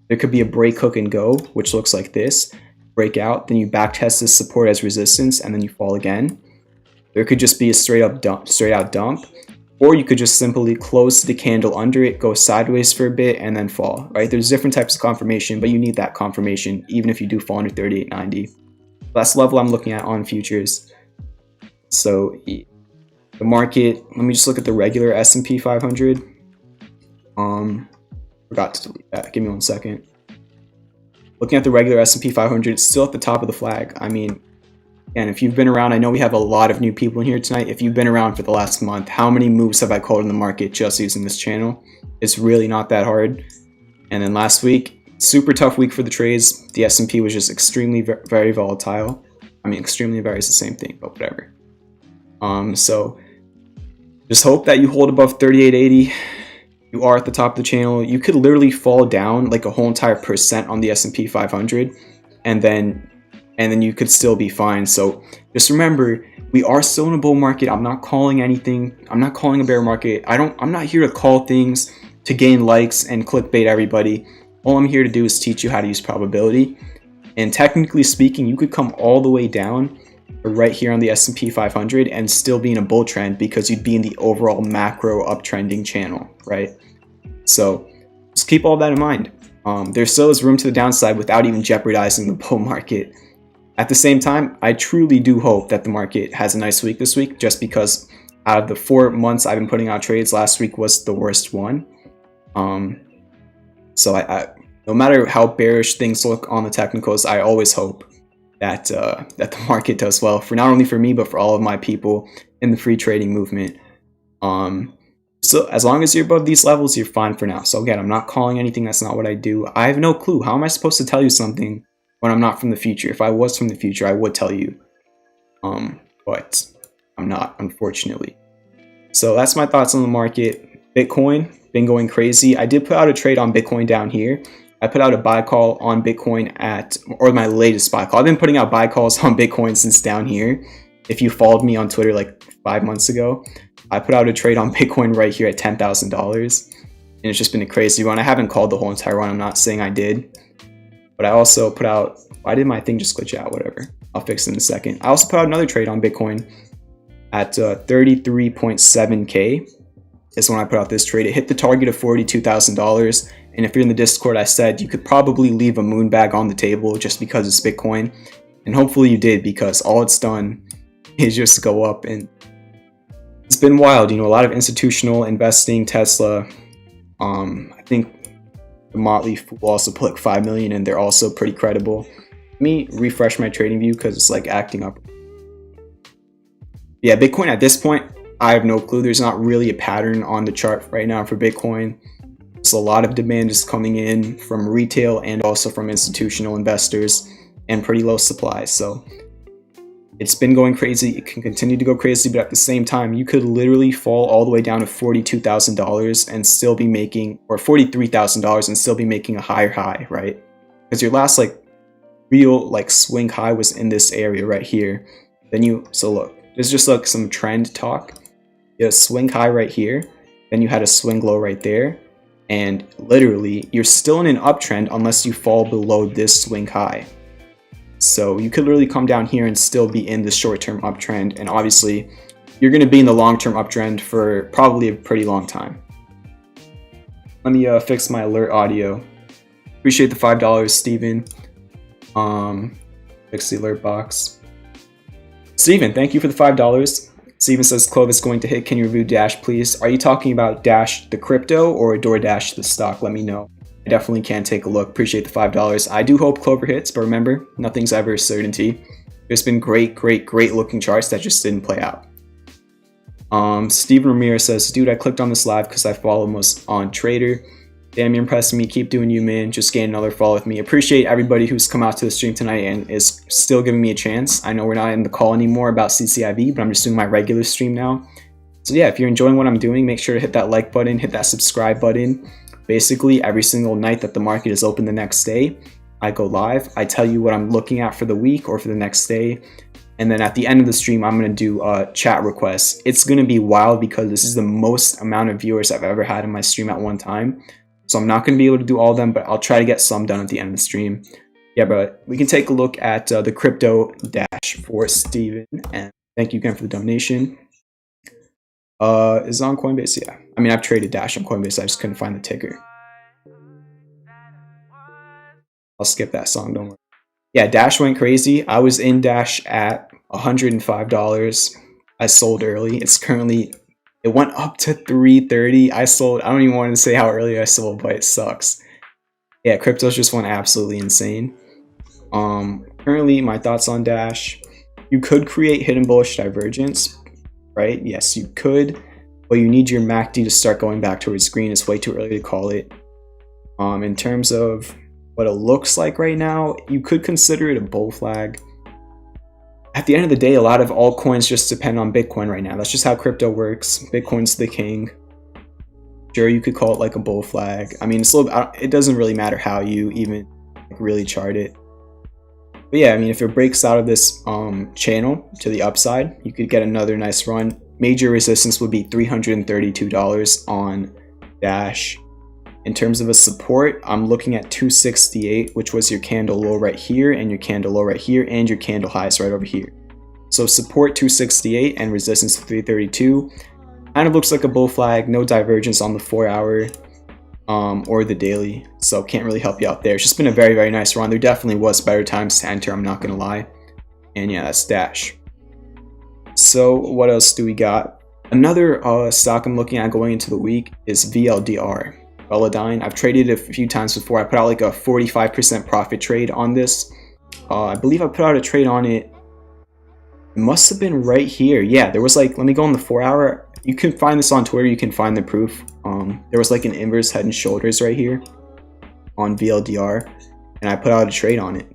There could be a break, hook, and go, which looks like this. Break out, then you back test this support as resistance, and then you fall again. There could just be a straight out dump, or you could just simply close the candle under it, go sideways for a bit, and then fall, right? There's different types of confirmation, but you need that confirmation even if you do fall under 38.90. That's the level I'm looking at on futures. So the market, let me just look at the regular S&P 500. Forgot to delete that. Give me 1 second. Looking at the regular S&P 500, it's still at the top of the flag. I mean, and if you've been around, I know we have a lot of new people in here tonight. If you've been around for the last month, how many moves have I called in the market just using this channel? It's really not that hard. And then last week, super tough week for the trades. The S&P was just extremely, very volatile. I mean, extremely, very is the same thing, but whatever. So just hope that you hold above 38.80. You are at the top of the channel. You could literally fall down like a whole entire percent on the S&P 500, and then you could still be fine. So just remember, we are still in a bull market. I'm not calling anything. I'm not calling a bear market. I'm not here to call things to gain likes and clickbait everybody. All I'm here to do is teach you how to use probability. And technically speaking, you could come all the way down right here on the S&P 500 and still be in a bull trend because you'd be in the overall macro uptrending channel, right? So just keep all that in mind. There still is room to the downside without even jeopardizing the bull market. At the same time, I truly do hope that the market has a nice week this week, just because out of the 4 months I've been putting out trades, last week was the worst one. So I no matter how bearish things look on the technicals, I always hope that that the market does well, for not only for me but for all of my people in the free trading movement. So as long as you're above these levels, you're fine for now. So again, I'm not calling anything. That's not what I do. I have no clue. How am I supposed to tell you something when I'm not from the future? If I was from the future, I would tell you. But I'm not, unfortunately. So that's my thoughts on the market. Bitcoin, been going crazy. I did put out a trade on Bitcoin down here. I put out a buy call on Bitcoin or my latest buy call. I've been putting out buy calls on Bitcoin since down here. If you followed me on Twitter like 5 months ago, I put out a trade on Bitcoin right here at $10,000. And it's just been a crazy run. I haven't called the whole entire run. I'm not saying I did. But I also put out, why did my thing just glitch out? Whatever. I'll fix it in a second. I also put out another trade on Bitcoin at 33.7K is when I put out this trade. It hit the target of $42,000. And if you're in the Discord, I said you could probably leave a moon bag on the table just because it's Bitcoin. And hopefully you did, because all it's done is just go up. And it's been wild. You know, a lot of institutional investing, Tesla. I think the Motley Fool also put like 5 million in. They're also pretty credible. Let me refresh my trading view because it's like acting up. Yeah, Bitcoin at this point, I have no clue. There's not really a pattern on the chart right now for Bitcoin. So a lot of demand is coming in from retail and also from institutional investors, and pretty low supply. So it's been going crazy. It can continue to go crazy, but at the same time, you could literally fall all the way down to $42,000 and still be making, or $43,000 and still be making a higher high, right? Because your last like real like swing high was in this area right here. Then so look, there's just like some trend talk. You had a swing high right here, then you had a swing low right there, and literally you're still in an uptrend unless you fall below this swing high. So you could literally come down here and still be in the short-term uptrend, and obviously you're going to be in the long-term uptrend for probably a pretty long time. Let me fix my alert audio. Appreciate the $5, Steven. Fix the alert box. Steven, thank you for the $5. Steven says, CLOV is going to hit. Can you review Dash, please? Are you talking about Dash the crypto or DoorDash the stock? Let me know. I definitely can take a look. Appreciate the $5. I do hope Clover hits, but remember, nothing's ever a certainty. There's been great looking charts that just didn't play out. Steven Ramirez says, dude, I clicked on this live because I follow MuzLM Trader. Damn, you're impressing me. Keep doing you, man. Just gain another follow with me. Appreciate everybody who's come out to the stream tonight and is still giving me a chance. I know we're not in the call anymore about CCIV, but I'm just doing my regular stream now. So yeah, if you're enjoying what I'm doing, make sure to hit that like button, hit that subscribe button. Basically, every single night that the market is open the next day, I go live. I tell you what I'm looking at for the week or for the next day. And then at the end of the stream, I'm going to do chat requests. It's going to be wild because this is the most amount of viewers I've ever had in my stream at one time. So I'm not going to be able to do all of them, but I'll try to get some done at the end of the stream. Yeah, but we can take a look at the crypto dash for Steven. And thank you again for the donation. Is it on Coinbase? Yeah. I mean, I've traded Dash on Coinbase. I just couldn't find the ticker. I'll skip that song, don't worry. Yeah, Dash went crazy. I was in Dash at $105. I sold early. It went up to $330. I sold. I don't even want to say how early I sold, but it sucks. Yeah, cryptos just went absolutely insane. Currently, my thoughts on Dash. You could create hidden bullish divergence, right? Yes, you could, but you need your MACD to start going back towards green. It's way too early to call it. In terms of what it looks like right now, you could consider it a bull flag. At the end of the day, a lot of altcoins just depend on Bitcoin right now. That's just how crypto works. Bitcoin's the king. Sure, you could call it like a bull flag. I mean, it doesn't really matter how you even really chart it. But yeah, I mean, if it breaks out of this channel to the upside, you could get another nice run. Major resistance would be $332 on Dash. In terms of a support, I'm looking at 268, which was your candle low right here, and your candle low right here, and your candle highs right over here. So support 268 and resistance 332. Kind of looks like a bull flag, no divergence on the 4-hour or the daily, so can't really help you out there. It's just been a very, very nice run. There definitely was better times to enter, I'm not gonna lie. And yeah, that's Dash. So what else do we got? Another stock I'm looking at going into the week is VLDR, Velodyne. I've traded it a few times before. I put out like a 45% profit trade on this. I believe I put out a trade on it. It must have been right here. Yeah, there was like, let me go on the 4-hour. You can find this on Twitter. You can find the proof. There was like an inverse head and shoulders right here on VLDR, and I put out a trade on it.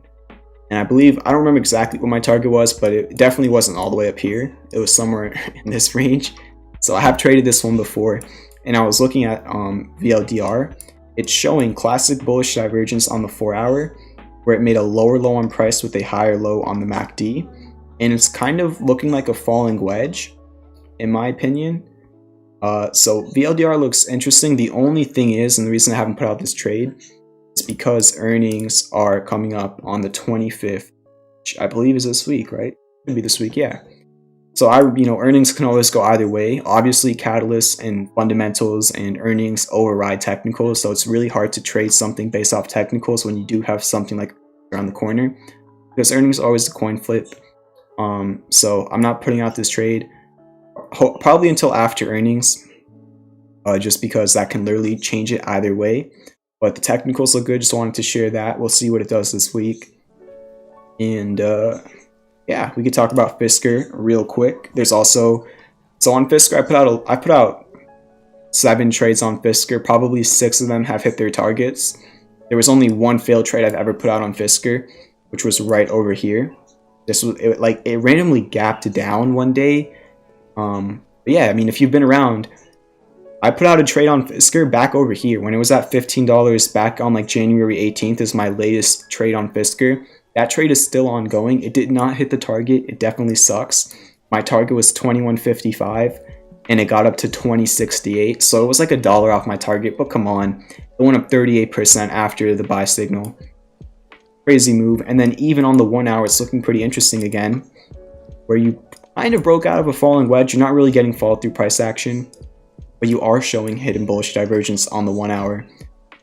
And I believe, I don't remember exactly what my target was, but it definitely wasn't all the way up here. It was somewhere in this range. So I have traded this one before, and I was looking at VLDR. It's showing classic bullish divergence on the 4-hour, where it made a lower low on price with a higher low on the MACD. And it's kind of looking like a falling wedge, in my opinion. So VLDR looks interesting. The only thing is, and the reason I haven't put out this trade, is because earnings are coming up on the 25th, which I believe is this week, right? Could be this week, yeah. So earnings can always go either way. Obviously, catalysts and fundamentals and earnings override technicals, so it's really hard to trade something based off technicals when you do have something like around the corner, because earnings are always the coin flip. So I'm not putting out this trade probably until after earnings, just because that can literally change it either way. But the technicals look good. Just wanted to share that. We'll see what it does this week. And yeah, we could talk about Fisker real quick. There's also, so on Fisker, I put out 7 trades on Fisker. Probably 6 of them have hit their targets. There was only one failed trade I've ever put out on Fisker, which was right over here. This was it randomly gapped down one day. But yeah, I mean, if you've been around, I put out a trade on Fisker back over here when it was at $15 back on like January 18th is my latest trade on Fisker. That trade is still ongoing. It did not hit the target. It definitely sucks. My target was $21.55 and it got up to $20.68. So it was like $1 off my target, but come on. It went up 38% after the buy signal. Crazy move. And then even on the 1-hour, it's looking pretty interesting again, where you kind of broke out of a falling wedge. You're not really getting fall through price action, but you are showing hidden bullish divergence on the 1-hour.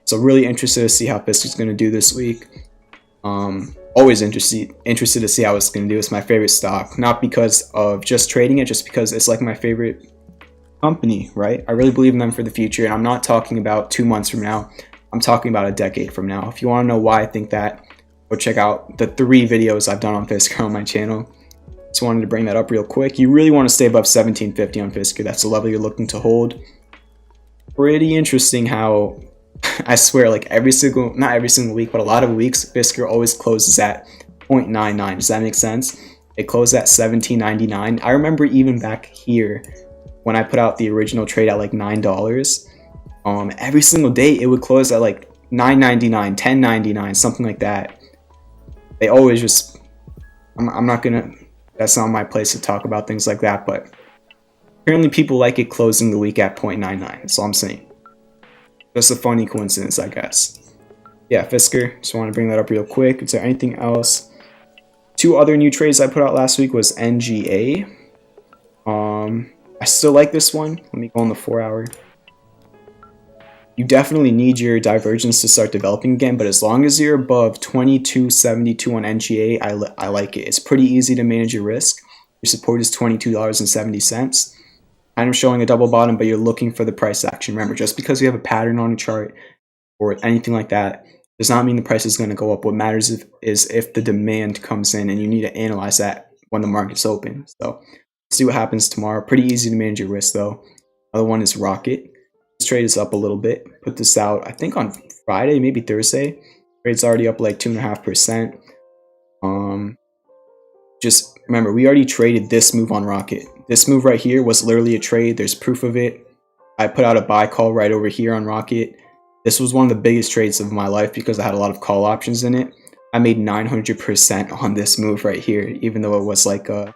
So really interested to see how Fisker's going to do this week. Always interested to see how it's going to do. It's my favorite stock, not because of just trading it, just because it's like my favorite company, right? I really believe in them for the future, and I'm not talking about 2 months from now. I'm talking about a decade from now. If you want to know why I think that, go check out the 3 videos I've done on Fisker on my channel. Just wanted to bring that up real quick. You really want to stay above 1750 on Fisker. That's the level you're looking to hold. Pretty interesting how, I swear, like not every single week, but a lot of weeks, Fisker always closes at 0.99. Does that make sense? It closed at 17.99. I remember even back here when I put out the original trade at like $9. Every single day it would close at like $9.99, $10.99, something like that. They always just, I'm not gonna, that's not my place to talk about things like that, but apparently people like it closing the week at 0.99. That's all I'm saying. Just a funny coincidence, I guess. Yeah, Fisker, just want to bring that up real quick. Is there anything else? 2 other new trades I put out last week was NGA. I still like this one. Let me go on the 4-hour. You definitely need your divergence to start developing again, but as long as you're above 22.72 on NGA, I like it. It's pretty easy to manage your risk. Your support is $22.70. Kind of showing a double bottom, but you're looking for the price action. Remember, just because you have a pattern on a chart or anything like that does not mean the price is going to go up. What matters is if the demand comes in, and you need to analyze that when the market's open. So see what happens tomorrow. Pretty easy to manage your risk though. Other one is Rocket. This trade is up a little bit. Put this out, I think on Friday, maybe Thursday. Trade's already up like 2.5%. Just remember, we already traded this move on Rocket. This move right here was literally a trade. There's proof of it. I put out a buy call right over here on Rocket. This was one of the biggest trades of my life because I had a lot of call options in it. I made 900% on this move right here, even though it was like a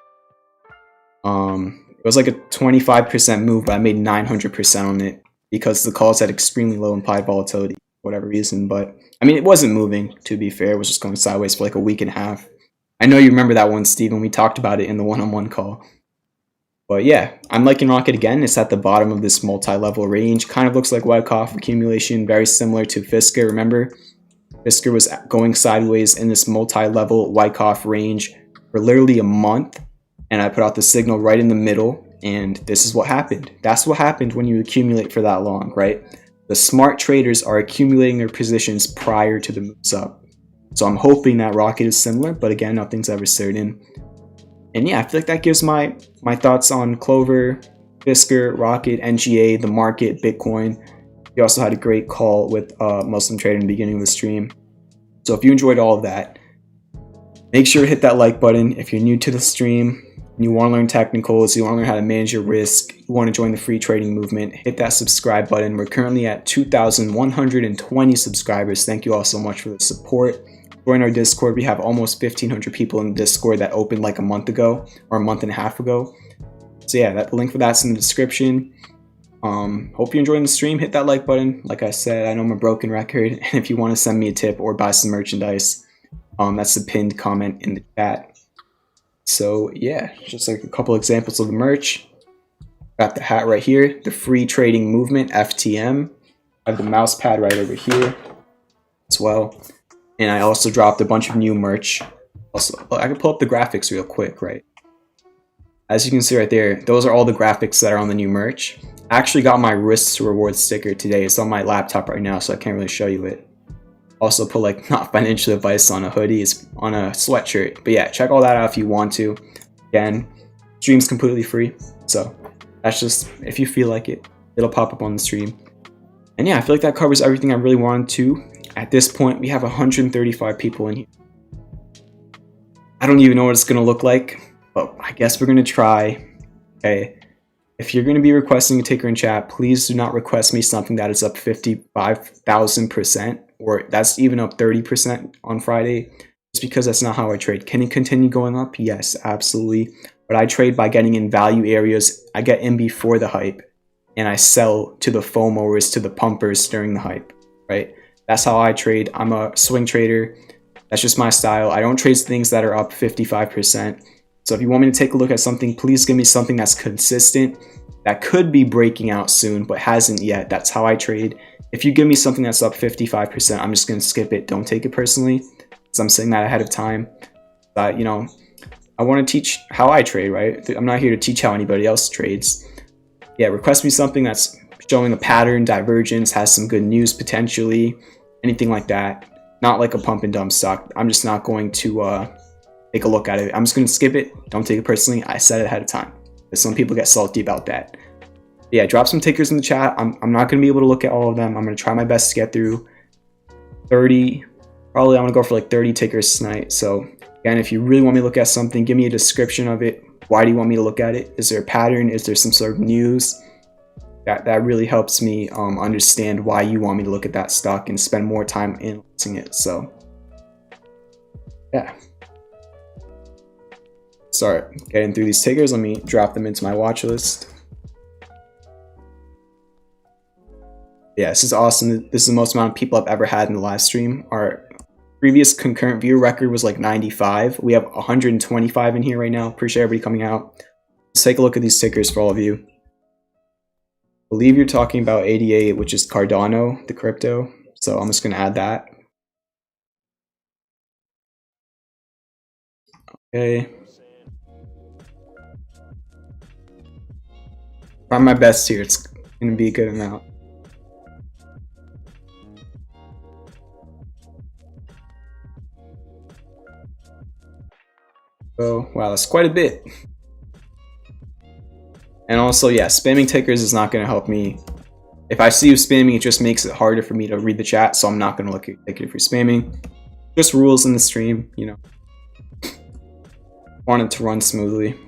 25% move, but I made 900% on it because the calls had extremely low implied volatility for whatever reason. But I mean, it wasn't moving, to be fair. It was just going sideways for like a week and a half. I know you remember that one, Steven. We talked about it in the one-on-one call. But yeah, I'm liking Rocket again. It's at the bottom of this multi-level range. Kind of looks like Wyckoff accumulation, very similar to Fisker. Remember, Fisker was going sideways in this multi-level Wyckoff range for literally a month. And I put out the signal right in the middle. And this is what happened. That's what happened when you accumulate for that long, right? The smart traders are accumulating their positions prior to the moves up. So I'm hoping that Rocket is similar, but again, nothing's ever certain. And yeah, I feel like that gives my thoughts on Clover, Fisker, Rocket, NGA, the market, Bitcoin. We also had a great call with MuzLM Trader in the beginning of the stream. So if you enjoyed all of that, make sure to hit that like button. If you're new to the stream, you want to learn technicals, you want to learn how to manage your risk, you want to join the free trading movement, hit that subscribe button. We're currently at 2,120 subscribers. Thank you all so much for the support. Join our Discord. We have almost 1,500 people in Discord that opened like a month ago or a month and a half ago. So yeah, the link for that's in the description. Hope you're enjoying the stream. Hit that like button. Like I said, I know I'm a broken record. And if you want to send me a tip or buy some merchandise, that's the pinned comment in the chat. So yeah, just like a couple examples of the merch. Got the hat right here, the free trading movement, FTM. I have the mouse pad right over here as well. And I also dropped a bunch of new merch. Also, I can pull up the graphics real quick, right? As you can see right there, those are all the graphics that are on the new merch. I actually got my Risks to Rewards sticker today. It's on my laptop right now, so I can't really show you it. Also put like not financial advice on a hoodie, it's on a sweatshirt. But yeah, check all that out if you want to. Again, stream's completely free. So that's just, if you feel like it, it'll pop up on the stream. And yeah, I feel like that covers everything I really wanted to. At this point, we have 135 people in here. I don't even know what it's going to look like, but I guess we're going to try. Okay. If you're going to be requesting a ticker in chat, please do not request me something that is up 55,000%, or that's even up 30% on Friday, just because that's not how I trade. Can it continue going up? Yes, absolutely. But I trade by getting in value areas. I get in before the hype, and I sell to the FOMOers, to the pumpers during the hype, right? That's how I trade. I'm a swing trader. That's just my style. I don't trade things that are up 55%. So if you want me to take a look at something, please give me something that's consistent, that could be breaking out soon, but hasn't yet. That's how I trade. If you give me something that's up 55%, I'm just going to skip it. Don't take it personally, because I'm saying that ahead of time. But, you know, I want to teach how I trade, right? I'm not here to teach how anybody else trades. Yeah, request me something that's showing a pattern, divergence, has some good news potentially, anything like that. Not like a pump and dump stock. I'm just not going to take a look at it. I'm just going to skip it. Don't take it personally. I said it ahead of time. Because some people get salty about that. Yeah, drop some tickers in the chat. I'm not going to be able to look at all of them. I'm going to try my best to get through 30. Probably I'm going to go for like 30 tickers tonight. So again, if you really want me to look at something, give me a description of it. Why do you want me to look at it? Is there a pattern? Is there some sort of news? That really helps me understand why you want me to look at that stock and spend more time analyzing it. So yeah. Start getting through these tickers. Let me drop them into my watch list. Yeah, this is awesome. This is the most amount of people I've ever had in the live stream. Our previous concurrent view record was like 95. We have 125 in here right now. Appreciate everybody coming out. Let's take a look at these tickers for all of you. I believe you're talking about 88, which is Cardano, the crypto. So I'm just going to add that. Okay. Try my best here. It's going to be a good amount. So, wow, that's quite a bit. And also, yeah, spamming tickers is not going to help me. If I see you spamming, it just makes it harder for me to read the chat, so I'm not going to look at your ticket if you're spamming. Just rules in the stream, you know. Want it to run smoothly.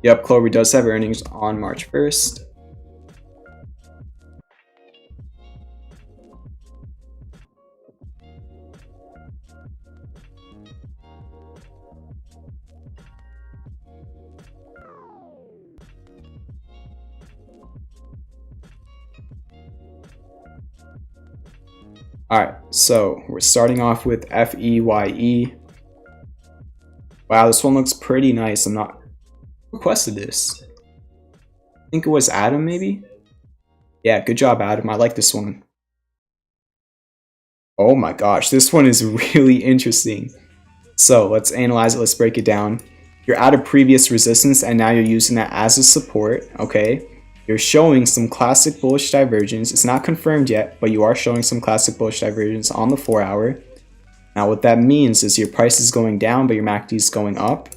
Yep, Clover does have earnings on March 1st. Alright, so we're starting off with FEYE. Wow, this one looks pretty nice. I'm not requested this. I think it was Adam, maybe? Yeah, good job, Adam. I like this one. Oh my gosh, this one is really interesting. So let's analyze it. Let's break it down. You're at a previous resistance and now you're using that as a support, okay? You're showing some classic bullish divergence. It's not confirmed yet, but you are showing some classic bullish divergence on the 4 hour. Now what that means is your price is going down, but your MACD is going up.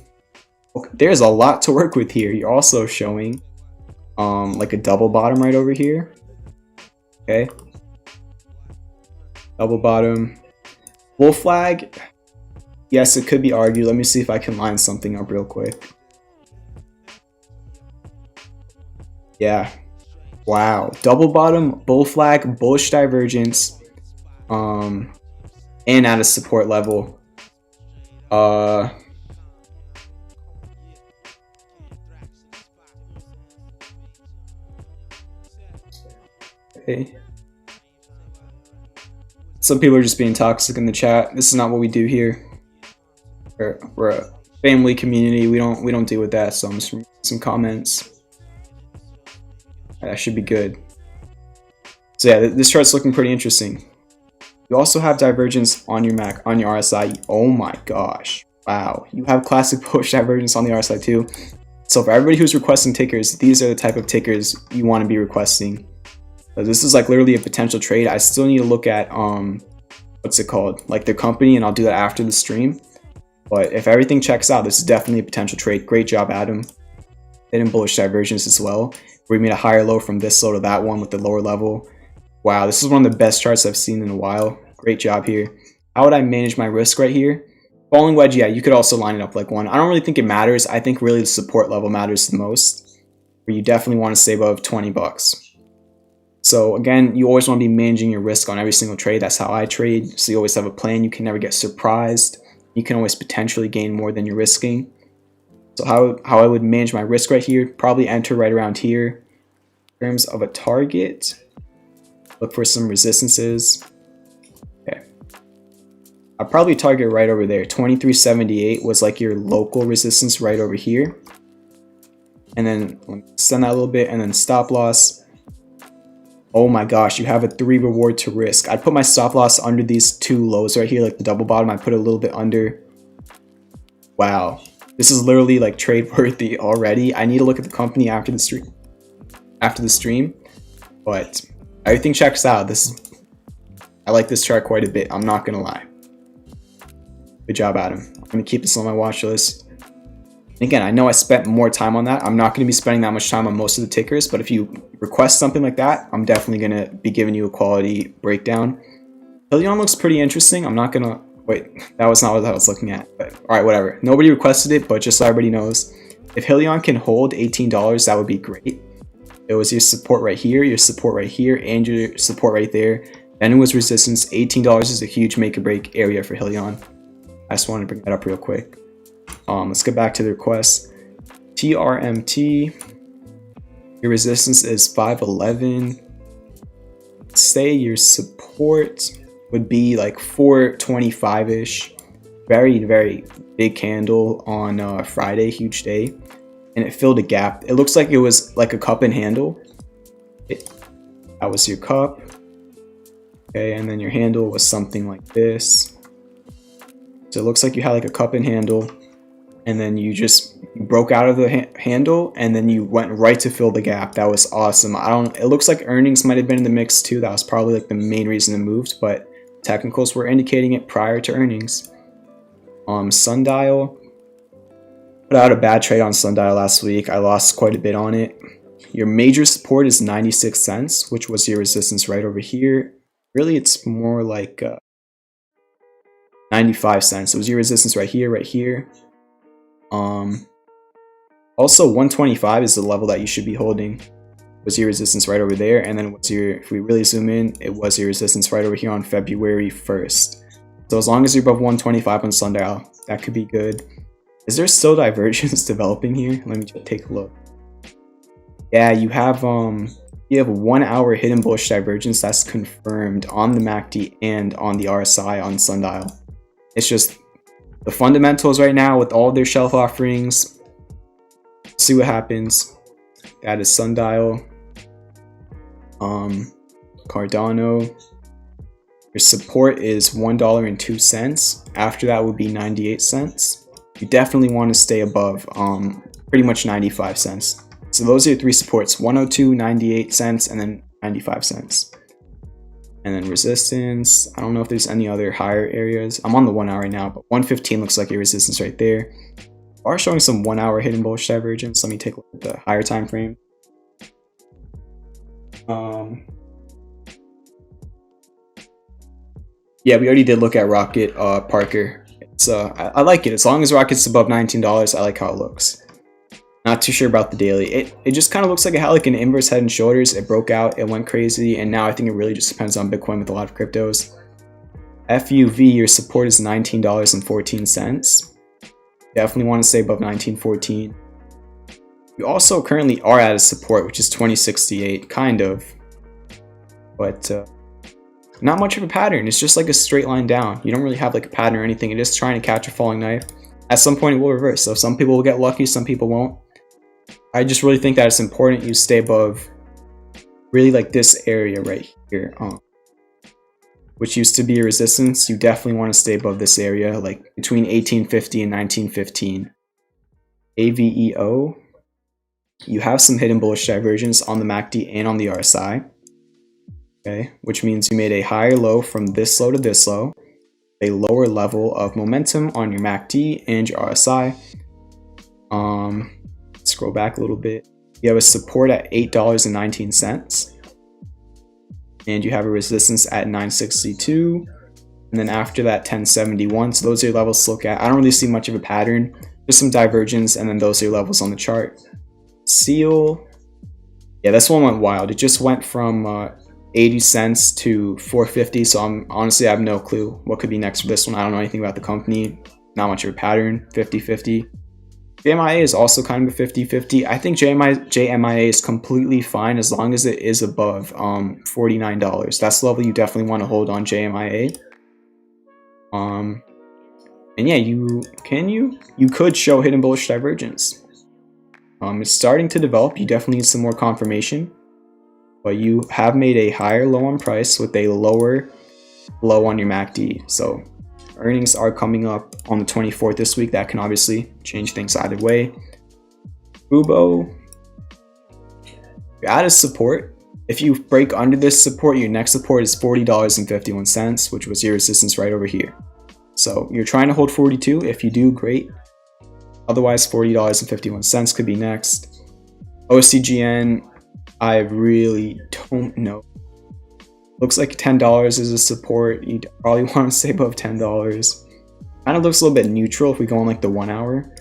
Okay, there's a lot to work with here. You're also showing like a double bottom right over here. Okay. Double bottom. Bull flag. Yes, it could be argued. Let me see if I can line something up real quick. Yeah. Wow. Double bottom, bull flag, bullish divergence. And at a support level. Okay. Some people are just being toxic in the chat. This is not what we do here. We're a family community. We don't deal with that. So I'm just some comments. That should be good. So yeah, this chart's looking pretty interesting. You also have divergence on your RSI. Oh my gosh. Wow. You have classic bullish divergence on the RSI too. So for everybody who's requesting tickers, these are the type of tickers you want to be requesting. So this is like literally a potential trade. I still need to look at what's it called? Like their company, and I'll do that after the stream. But if everything checks out, this is definitely a potential trade. Great job, Adam. Hidden bullish divergence as well. We made a higher low from this low to that one with the lower level. Wow, this is one of the best charts I've seen in a while. Great job here. How would I manage my risk right here? Falling wedge, yeah, you could also line it up like one. I don't really think it matters. I think really the support level matters the most, where you definitely want to stay above 20 bucks. So again, you always want to be managing your risk on every single trade. That's how I trade. So you always have a plan. You can never get surprised. You can always potentially gain more than you're risking. So how I would manage my risk right here, probably enter right around here. In terms of a target, look for some resistances. Okay. I'll probably target right over there. 2378 was like your local resistance right over here. And then extend that a little bit, and then stop loss. Oh my gosh, you have a 3 reward to risk. I'd put my stop loss under these 2 lows right here, like the double bottom. I put it a little bit under. Wow. This is literally like trade worthy already. I need to look at the company after the stream. But everything checks out. I like this chart quite a bit. I'm not gonna lie. Good job, Adam. I'm gonna keep this on my watch list. Again, I know I spent more time on that. I'm not going to be spending that much time on most of the tickers, but if you request something like that, I'm definitely going to be giving you a quality breakdown. Helion looks pretty interesting. I'm not going to... Wait, that was not what I was looking at. But alright, whatever. Nobody requested it, but just so everybody knows, if Helion can hold $18, that would be great. It was your support right here, your support right here, and your support right there. Then it was resistance. $18 is a huge make-or-break area for Helion. I just wanted to bring that up real quick. Let's get back to the request. TRMT, your resistance is 511. Say your support would be like 425-ish. Very, very big candle on Friday, huge day. And it filled a gap. It looks like it was like a cup and handle. That was your cup. Okay, and then your handle was something like this. So it looks like you had like a cup and handle. And then you just broke out of the handle, and then you went right to fill the gap. That was awesome. It looks like earnings might have been in the mix too. That was probably like the main reason it moved, but technicals were indicating it prior to earnings. Sundial, put out a bad trade on Sundial last week. I lost quite a bit on it. Your major support is 96 cents, which was your resistance right over here. Really, it's more like 95 cents. It was your resistance right here, right here. Also 125 is the level that you should be holding. Was your resistance right over there, and then what's your, if we really zoom in, it was your resistance right over here on February 1st. So as long as you're above 125 on Sundial, that could be good. Is there still divergence developing here? Let me just take a look. Yeah, you have 1 hour hidden bullish divergence that's confirmed on the MACD and on the RSI on Sundial. It's just The fundamentals right now with all their shelf offerings, see what happens. That is Sundial, Cardano. Your support is $1.02. After that would be 98 cents. You definitely want to stay above pretty much 95 cents. So those are your three supports: 102, 98 cents, and then 95 cents. And then resistance, I don't know if there's any other higher areas. I'm on the 1 hour right now, but 115 looks like your resistance right there. Are showing some 1 hour hidden bullish divergence. Let me take a look at the higher time frame. Yeah, we already did look at Rocket, Parker. It's I like it. As long as Rocket's above $19, I like how it looks. Not too sure about the daily. It just kind of looks like it had like an inverse head and shoulders. It broke out, it went crazy, and now I think it really just depends on Bitcoin with a lot of cryptos. FUV, your support is $19.14. Definitely want to stay above $19.14. You also currently are at a support, which is $20.68, kind of. But not much of a pattern. It's just like a straight line down. You don't really have like a pattern or anything. It is trying to catch a falling knife. At some point it will reverse. So some people will get lucky, some people won't. I just really think that it's important you stay above really like this area right here, which used to be a resistance. You definitely want to stay above this area, like between 1850 and 1915. AVEO, you have some hidden bullish divergence on the MACD and on the RSI. Okay, which means you made a higher low from this low to this low, a lower level of momentum on your MACD and your RSI. Scroll back a little bit. You have a support at $8.19, and you have a resistance at 962, and then after that 1071. So those are your levels to look at. I don't really see much of a pattern, just some divergence, and then those are your levels on the chart. Seal, yeah, this one went wild. It just went from 80 cents to 450. So I have no clue what could be next for this one. I don't know anything about the company. Not much of a pattern. 50-50. JMIA is also kind of a 50-50. I think JMIA is completely fine as long as it is above $49. That's the level you definitely want to hold on JMIA. And yeah, you could show hidden bullish divergence. It's starting to develop. You definitely need some more confirmation. But you have made a higher low on price with a lower low on your MACD. So earnings are coming up on the 24th this week. That can obviously change things either way. Fubo, you're at a support. If you break under this support, your next support is $40.51, which was your resistance right over here. So you're trying to hold 42. If you do, great. Otherwise, $40.51 could be next. OCGN, I really don't know. Looks like $10 is a support. You probably want to stay above $10. Kind of looks a little bit neutral if we go on like the 1 hour.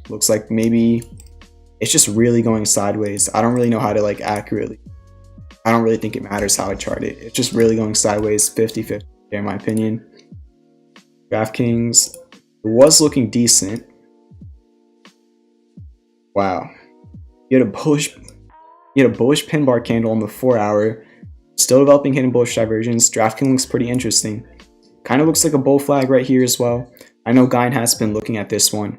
Looks like maybe it's just really going sideways. I don't really know how to like accurately. I don't really think it matters how I chart it. It's just really going sideways, 50-50 in my opinion. DraftKings, it was looking decent. Wow. You had a bullish pin bar candle on the 4 hour. Still developing hidden bullish divergence. DraftKings looks pretty interesting. Kind of looks like a bull flag right here as well. I know Guy has been looking at this one.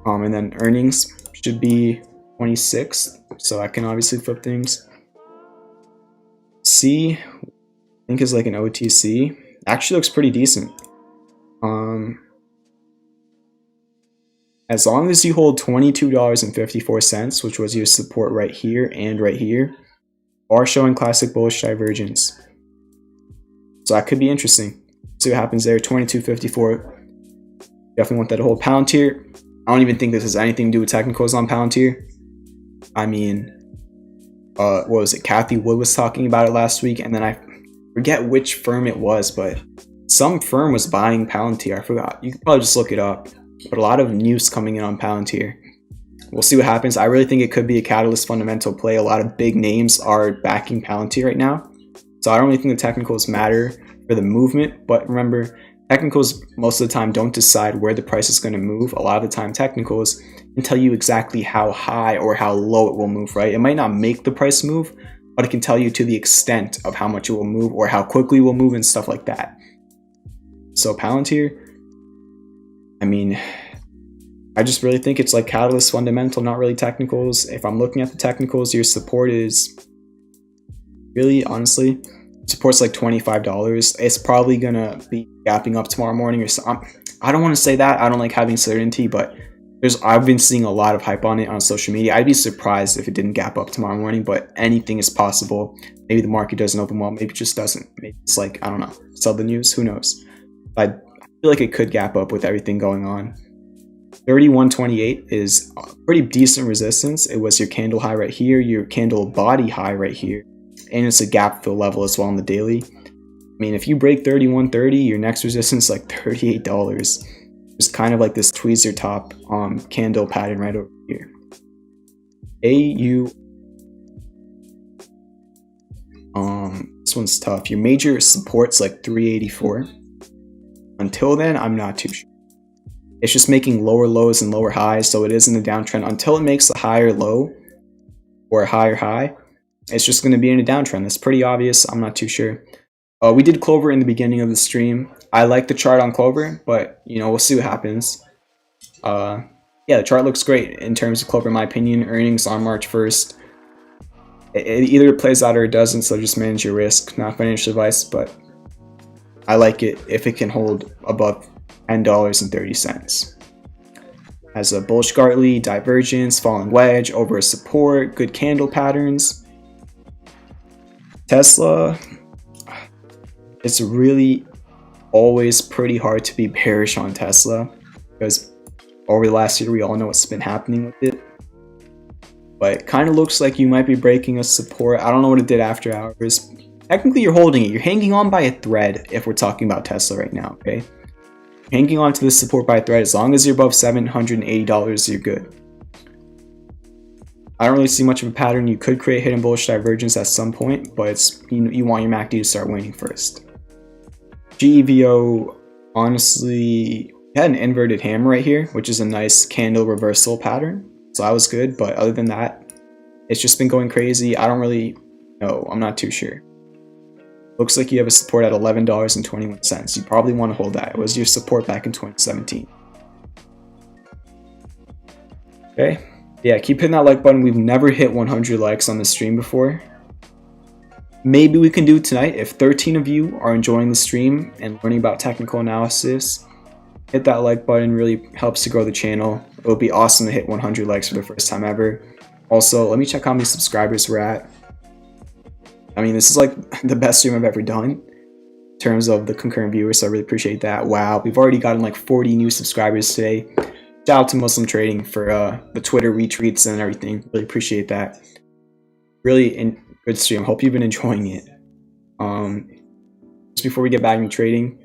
And then earnings should be 26th, so I can obviously flip things. C, I think is like an OTC. Actually looks pretty decent. As long as you hold $22.54, which was your support right here and right here, are showing classic bullish divergence. So that could be interesting. See what happens there. 22.54. Definitely want that to hold. Palantir, I don't even think this has anything to do with technicals on Palantir. I mean, what was it? Kathy Wood was talking about it last week, and then I forget which firm it was, but some firm was buying Palantir. I forgot. You could probably just look it up. But a lot of news coming in on Palantir. We'll see what happens. I really think it could be a catalyst fundamental play. A lot of big names are backing Palantir right now. So I don't really think the technicals matter for the movement. But remember, technicals most of the time don't decide where the price is going to move. A lot of the time technicals can tell you exactly how high or how low it will move, right? It might not make the price move, but it can tell you to the extent of how much it will move or how quickly it will move and stuff like that. So Palantir, I mean, I just really think it's like catalyst fundamental, not really technicals. If I'm looking at the technicals, your support is really, honestly, support's like $25. It's probably gonna be gapping up tomorrow morning or something. I don't want to say that. I don't like having certainty, but I've been seeing a lot of hype on it on social media. I'd be surprised if it didn't gap up tomorrow morning, but anything is possible. Maybe the market doesn't open well, maybe it just doesn't. Maybe it's like, I don't know, sell the news, who knows. I feel like it could gap up with everything going on. 31.28 is a pretty decent resistance. It was your candle high right here, your candle body high right here, and it's a gap fill level as well on the daily. I mean, if you break 31.30, your next resistance is like $38. It's kind of like this tweezer top candle pattern right over here. This one's tough. Your major support's like 384. Until then, I'm not too sure. It's just making lower lows and lower highs, so it is in the downtrend. Until it makes a higher low or a higher high, it's just going to be in a downtrend. That's pretty obvious. I'm not too sure. We did Clover in the beginning of the stream. I like the chart on Clover, but you know, we'll see what happens. Yeah, the chart looks great in terms of Clover, in my opinion. Earnings on March 1st. It either plays out or it doesn't, so just manage your risk. Not financial advice, but I like it if it can hold above $10.30. Has a bullish Gartley, divergence, falling wedge, over a support, good candle patterns. Tesla, it's really always pretty hard to be bearish on Tesla because over the last year we all know what's been happening with it. But it kind of looks like you might be breaking a support. I don't know what it did after hours. Technically you're holding it. You're hanging on by a thread if we're talking about Tesla right now, okay? Hanging on to this support by a thread, as long as you're above $780, you're good. I don't really see much of a pattern. You could create hidden bullish divergence at some point, but it's, you want your MACD to start waning first. GEVO, honestly, had an inverted hammer right here, which is a nice candle reversal pattern. So that was good, but other than that, it's just been going crazy. I don't really know. I'm not too sure. Looks like you have a support at $11.21. You probably want to hold that. It was your support back in 2017. Okay. Yeah, keep hitting that like button. We've never hit 100 likes on the stream before. Maybe we can do it tonight. If 13 of you are enjoying the stream and learning about technical analysis, hit that like button. Really helps to grow the channel. It would be awesome to hit 100 likes for the first time ever. Also, let me check how many subscribers we're at. I mean, this is like the best stream I've ever done in terms of the concurrent viewers, so I really appreciate that. Wow, we've already gotten like 40 new subscribers today. Shout out to MuzLM Trading for the Twitter retweets and everything. Really appreciate that. Really good stream. Hope you've been enjoying it. Just before we get back into trading,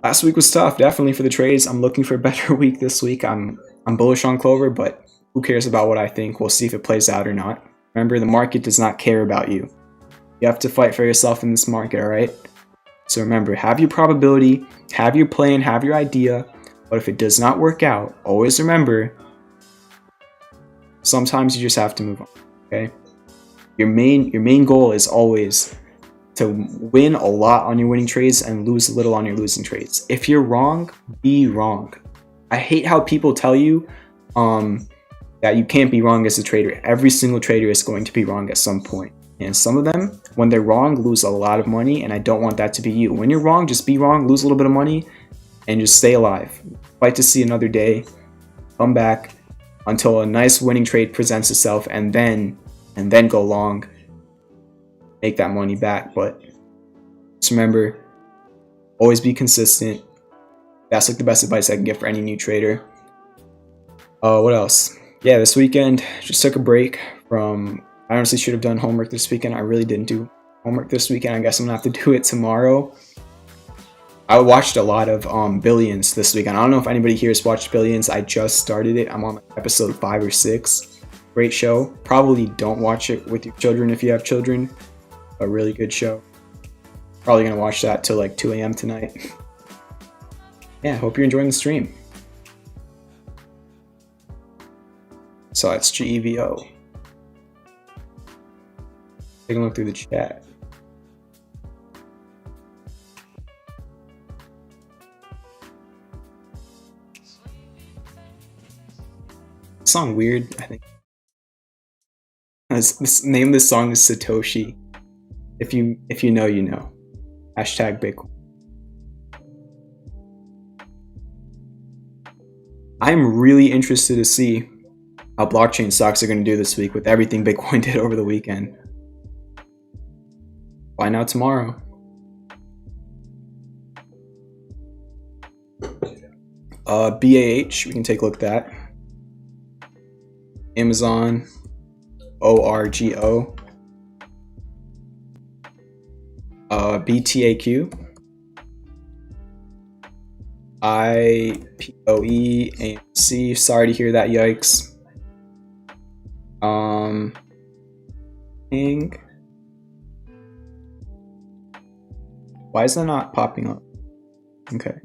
last week was tough, definitely for the trades. I'm looking for a better week this week. I'm bullish on Clover, but who cares about what I think? We'll see if it plays out or not. Remember, the market does not care about you. You have to fight for yourself in this market, alright? So remember, have your probability, have your plan, have your idea, but if it does not work out, always remember, sometimes you just have to move on, okay? Your main goal is always to win a lot on your winning trades and lose a little on your losing trades. If you're wrong, be wrong. I hate how people tell you that you can't be wrong as a trader. Every single trader is going to be wrong at some point. And some of them, when they're wrong, lose a lot of money, and I don't want that to be you. When you're wrong, just be wrong, lose a little bit of money, and just stay alive. Fight to see another day, come back until a nice winning trade presents itself, and then go long, make that money back. But just remember, always be consistent. That's like the best advice I can give for any new trader. What else? Yeah, this weekend, just took a break from... I honestly should have done homework this weekend. I really didn't do homework this weekend. I guess I'm gonna have to do it tomorrow. I watched a lot of Billions this weekend. I don't know if anybody here has watched Billions. I just started it. I'm on episode 5 or 6. Great show. Probably don't watch it with your children if you have children. A really good show. Probably gonna watch that till like 2 a.m. tonight. Yeah, hope you're enjoying the stream. So that's GEVO. Take a look through the chat. song weird? I think this name of this song is Satoshi. If you know, you know. Hashtag Bitcoin. I'm really interested to see how blockchain stocks are going to do this week with everything Bitcoin did over the weekend. Find out tomorrow. BAH, we can take a look at that. Amazon, ORGO. BTAQ. IPOE, AMC. Sorry to hear that, yikes. Ping. Why is that not popping up? Okay.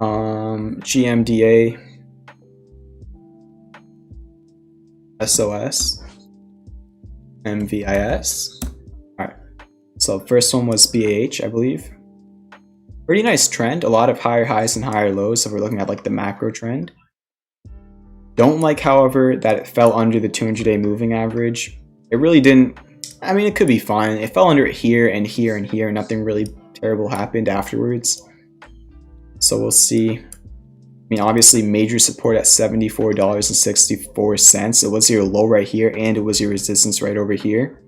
GMDA, SOS, MVIS. Alright, so first one was BAH, I believe. Pretty nice trend, a lot of higher highs and higher lows, so we're looking at like the macro trend. Don't like, however, that it fell under the 200-day moving average. It really didn't, I mean, it could be fine. It fell under it here and here and here, nothing really terrible happened afterwards. So we'll see. I mean, obviously major support at $74.64. It was your low right here, and it was your resistance right over here.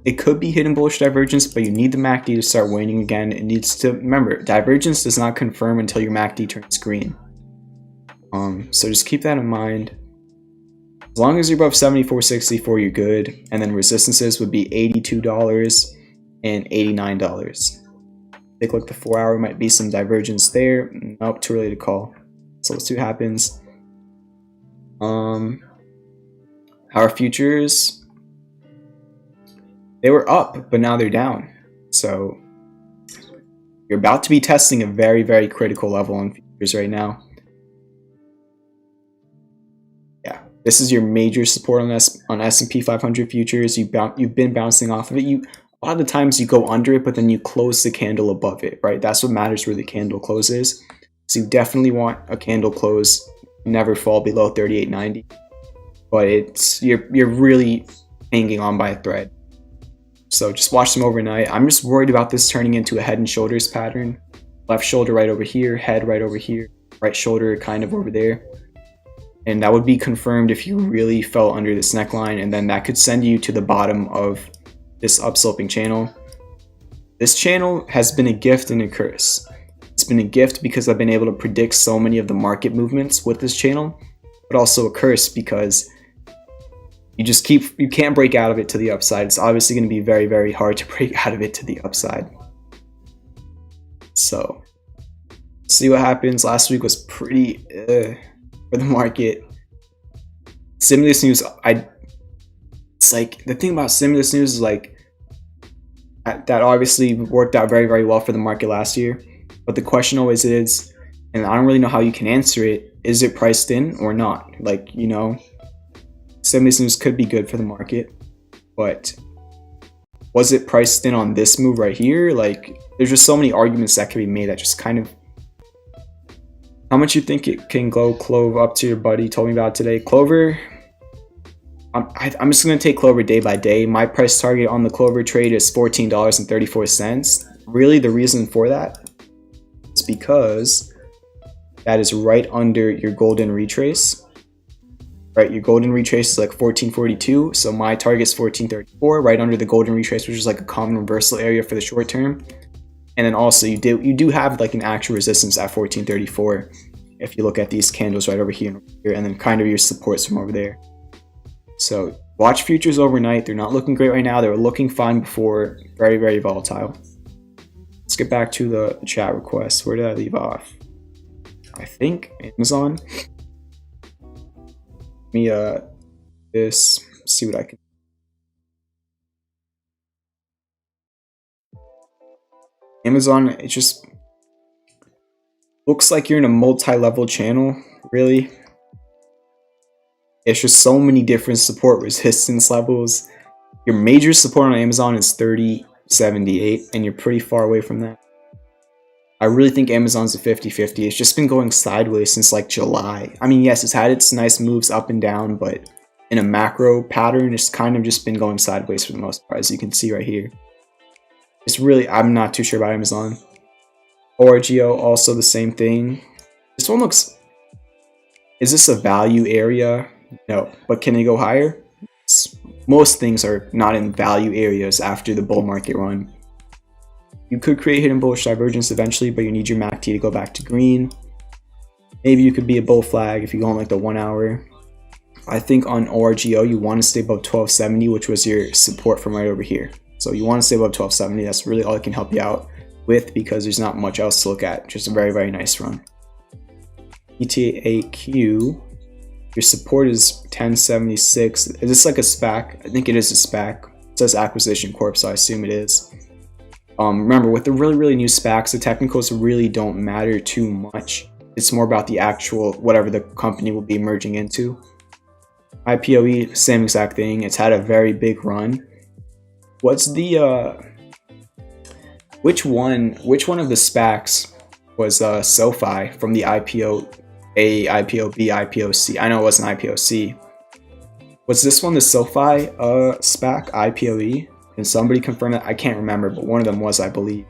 It could be hidden bullish divergence, but you need the MACD to start waning again. It needs to, remember, divergence does not confirm until your MACD turns green. So just keep that in mind. As long as you're above 74.64, you're good. And then resistances would be $82 and $89. Take a look at the 4 hour, might be some divergence there. Nope, too early to call. So let's see what happens. Our futures, they were up, but now they're down. So you're about to be testing a very, very critical level on futures right now. Yeah, this is your major support on S&P 500 futures. You've been bouncing off of it. A lot of the times you go under it, but then you close the candle above it, right? That's what matters where the candle closes. So you definitely want a candle close, never fall below 38.90. But you're really hanging on by a thread. So just watch them overnight. I'm just worried about this turning into a head and shoulders pattern. Left shoulder right over here, head right over here, right shoulder kind of over there. And that would be confirmed if you really fell under this neckline, and then that could send you to the bottom of this upsloping channel. This channel has been a gift and a curse. It's been a gift because I've been able to predict so many of the market movements with this channel, but also a curse because you can't break out of it to the upside. It's obviously going to be very, very hard to break out of it to the upside. So see what happens. Last week was pretty for the market. Stimulus news, it's like, the thing about stimulus news is like, that obviously worked out very, very well for the market last year. But the question always is, and I don't really know how you can answer it, is it priced in or not? Like, you know, stimulus news could be good for the market, but was it priced in on this move right here? Like, there's just so many arguments that can be made that just kind of, how much you think it can go CLOV up to? Your buddy told me about today. Clover, I'm just going to take Clover day by day. My price target on the Clover trade is $14.34. Really, the reason for that is because that is right under your golden retrace. Right, your golden retrace is like 1442, so my target is 1434, right under the golden retrace, which is like a common reversal area for the short term. And then also you do have like an actual resistance at 1434 if you look at these candles right over here and then kind of your supports from over there. So watch futures overnight. They're not looking great right now. They were looking fine before. Very, very volatile. Let's get back to the chat request. Where did I leave off? I think Amazon. Let me see what I can. Amazon, it just looks like you're in a multi-level channel, really. It's just so many different support resistance levels. Your major support on Amazon is 30.78, and you're pretty far away from that. I really think Amazon's a 50-50. It's just been going sideways since like July. I mean, yes, it's had its nice moves up and down, but in a macro pattern, it's kind of just been going sideways for the most part, as you can see right here. It's really, I'm not too sure about Amazon. Orgio, also the same thing. This one looks, is this a value area? No, but can it go higher? Most things are not in value areas after the bull market run. You could create hidden bullish divergence eventually, but you need your MACD to go back to green. Maybe you could be a bull flag if you go on like the 1 hour. I think on ORGO, you want to stay above 1270, which was your support from right over here. So you want to stay above 1270. That's really all I can help you out with, because there's not much else to look at. Just a very, very nice run. ETAQ, your support is 1076. Is this like a SPAC? I think it is a SPAC. It says Acquisition Corp, so I assume it is. Remember, with the really new SPACs, the technicals really don't matter too much. It's more about the actual, whatever the company will be merging into. IPOE, same exact thing. It's had a very big run. What's the, which one of the SPACs was SoFi from the IPO A, IPO B, IPO C? I know it wasn't IPO C. Was this one the SoFi SPAC, IPOE? Can somebody confirm that? I can't remember, but one of them was, I believe.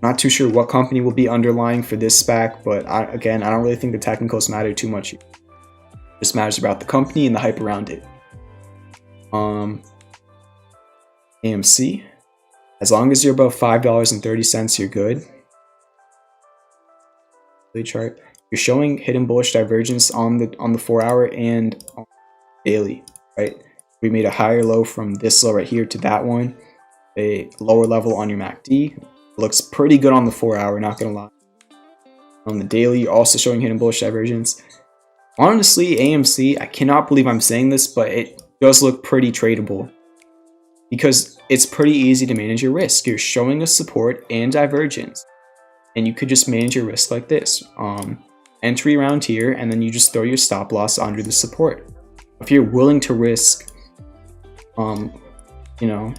Not too sure what company will be underlying for this SPAC, but again, I don't really think the technicals matter too much. It just matters about the company and the hype around it. AMC. As long as you're above $5.30, you're good. Daily chart. You're showing hidden bullish divergence on the 4 hour and on daily, right? We made a higher low from this low right here to that one. A lower level on your MACD. It looks pretty good on the 4 hour, not gonna lie. On the daily, you're also showing hidden bullish divergence. Honestly, AMC, I cannot believe I'm saying this, but it does look pretty tradable, because it's pretty easy to manage your risk. You're showing a support and divergence, and you could just manage your risk like this. Entry around here, and then you just throw your stop loss under the support. If you're willing to risk, you know,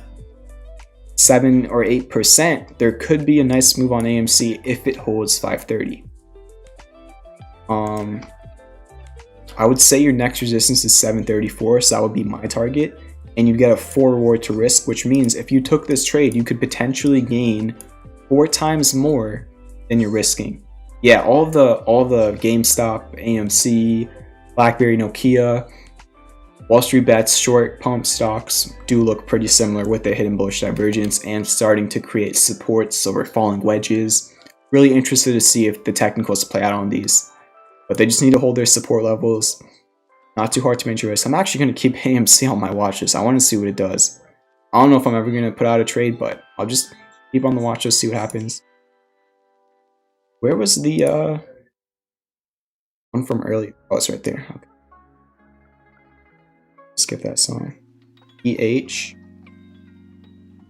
7 or 8%, there could be a nice move on AMC if it holds 530. I would say your next resistance is 734, so that would be my target, and you get a 4 reward to risk, which means if you took this trade, you could potentially gain 4 times more than you're risking. Yeah, all the GameStop, AMC, BlackBerry, Nokia, Wall Street Bets, short pump stocks do look pretty similar with the hidden bullish divergence and starting to create supports over falling wedges. Really interested to see if the technicals play out on these, but they just need to hold their support levels. Not too hard to manage your risk. I'm actually going to keep AMC on my watch list. I want to see what it does. I don't know if I'm ever going to put out a trade, but I'll just keep on the watch list, see what happens. Where was the one from earlier? Oh, it's right there. Okay. Skip that song. EH.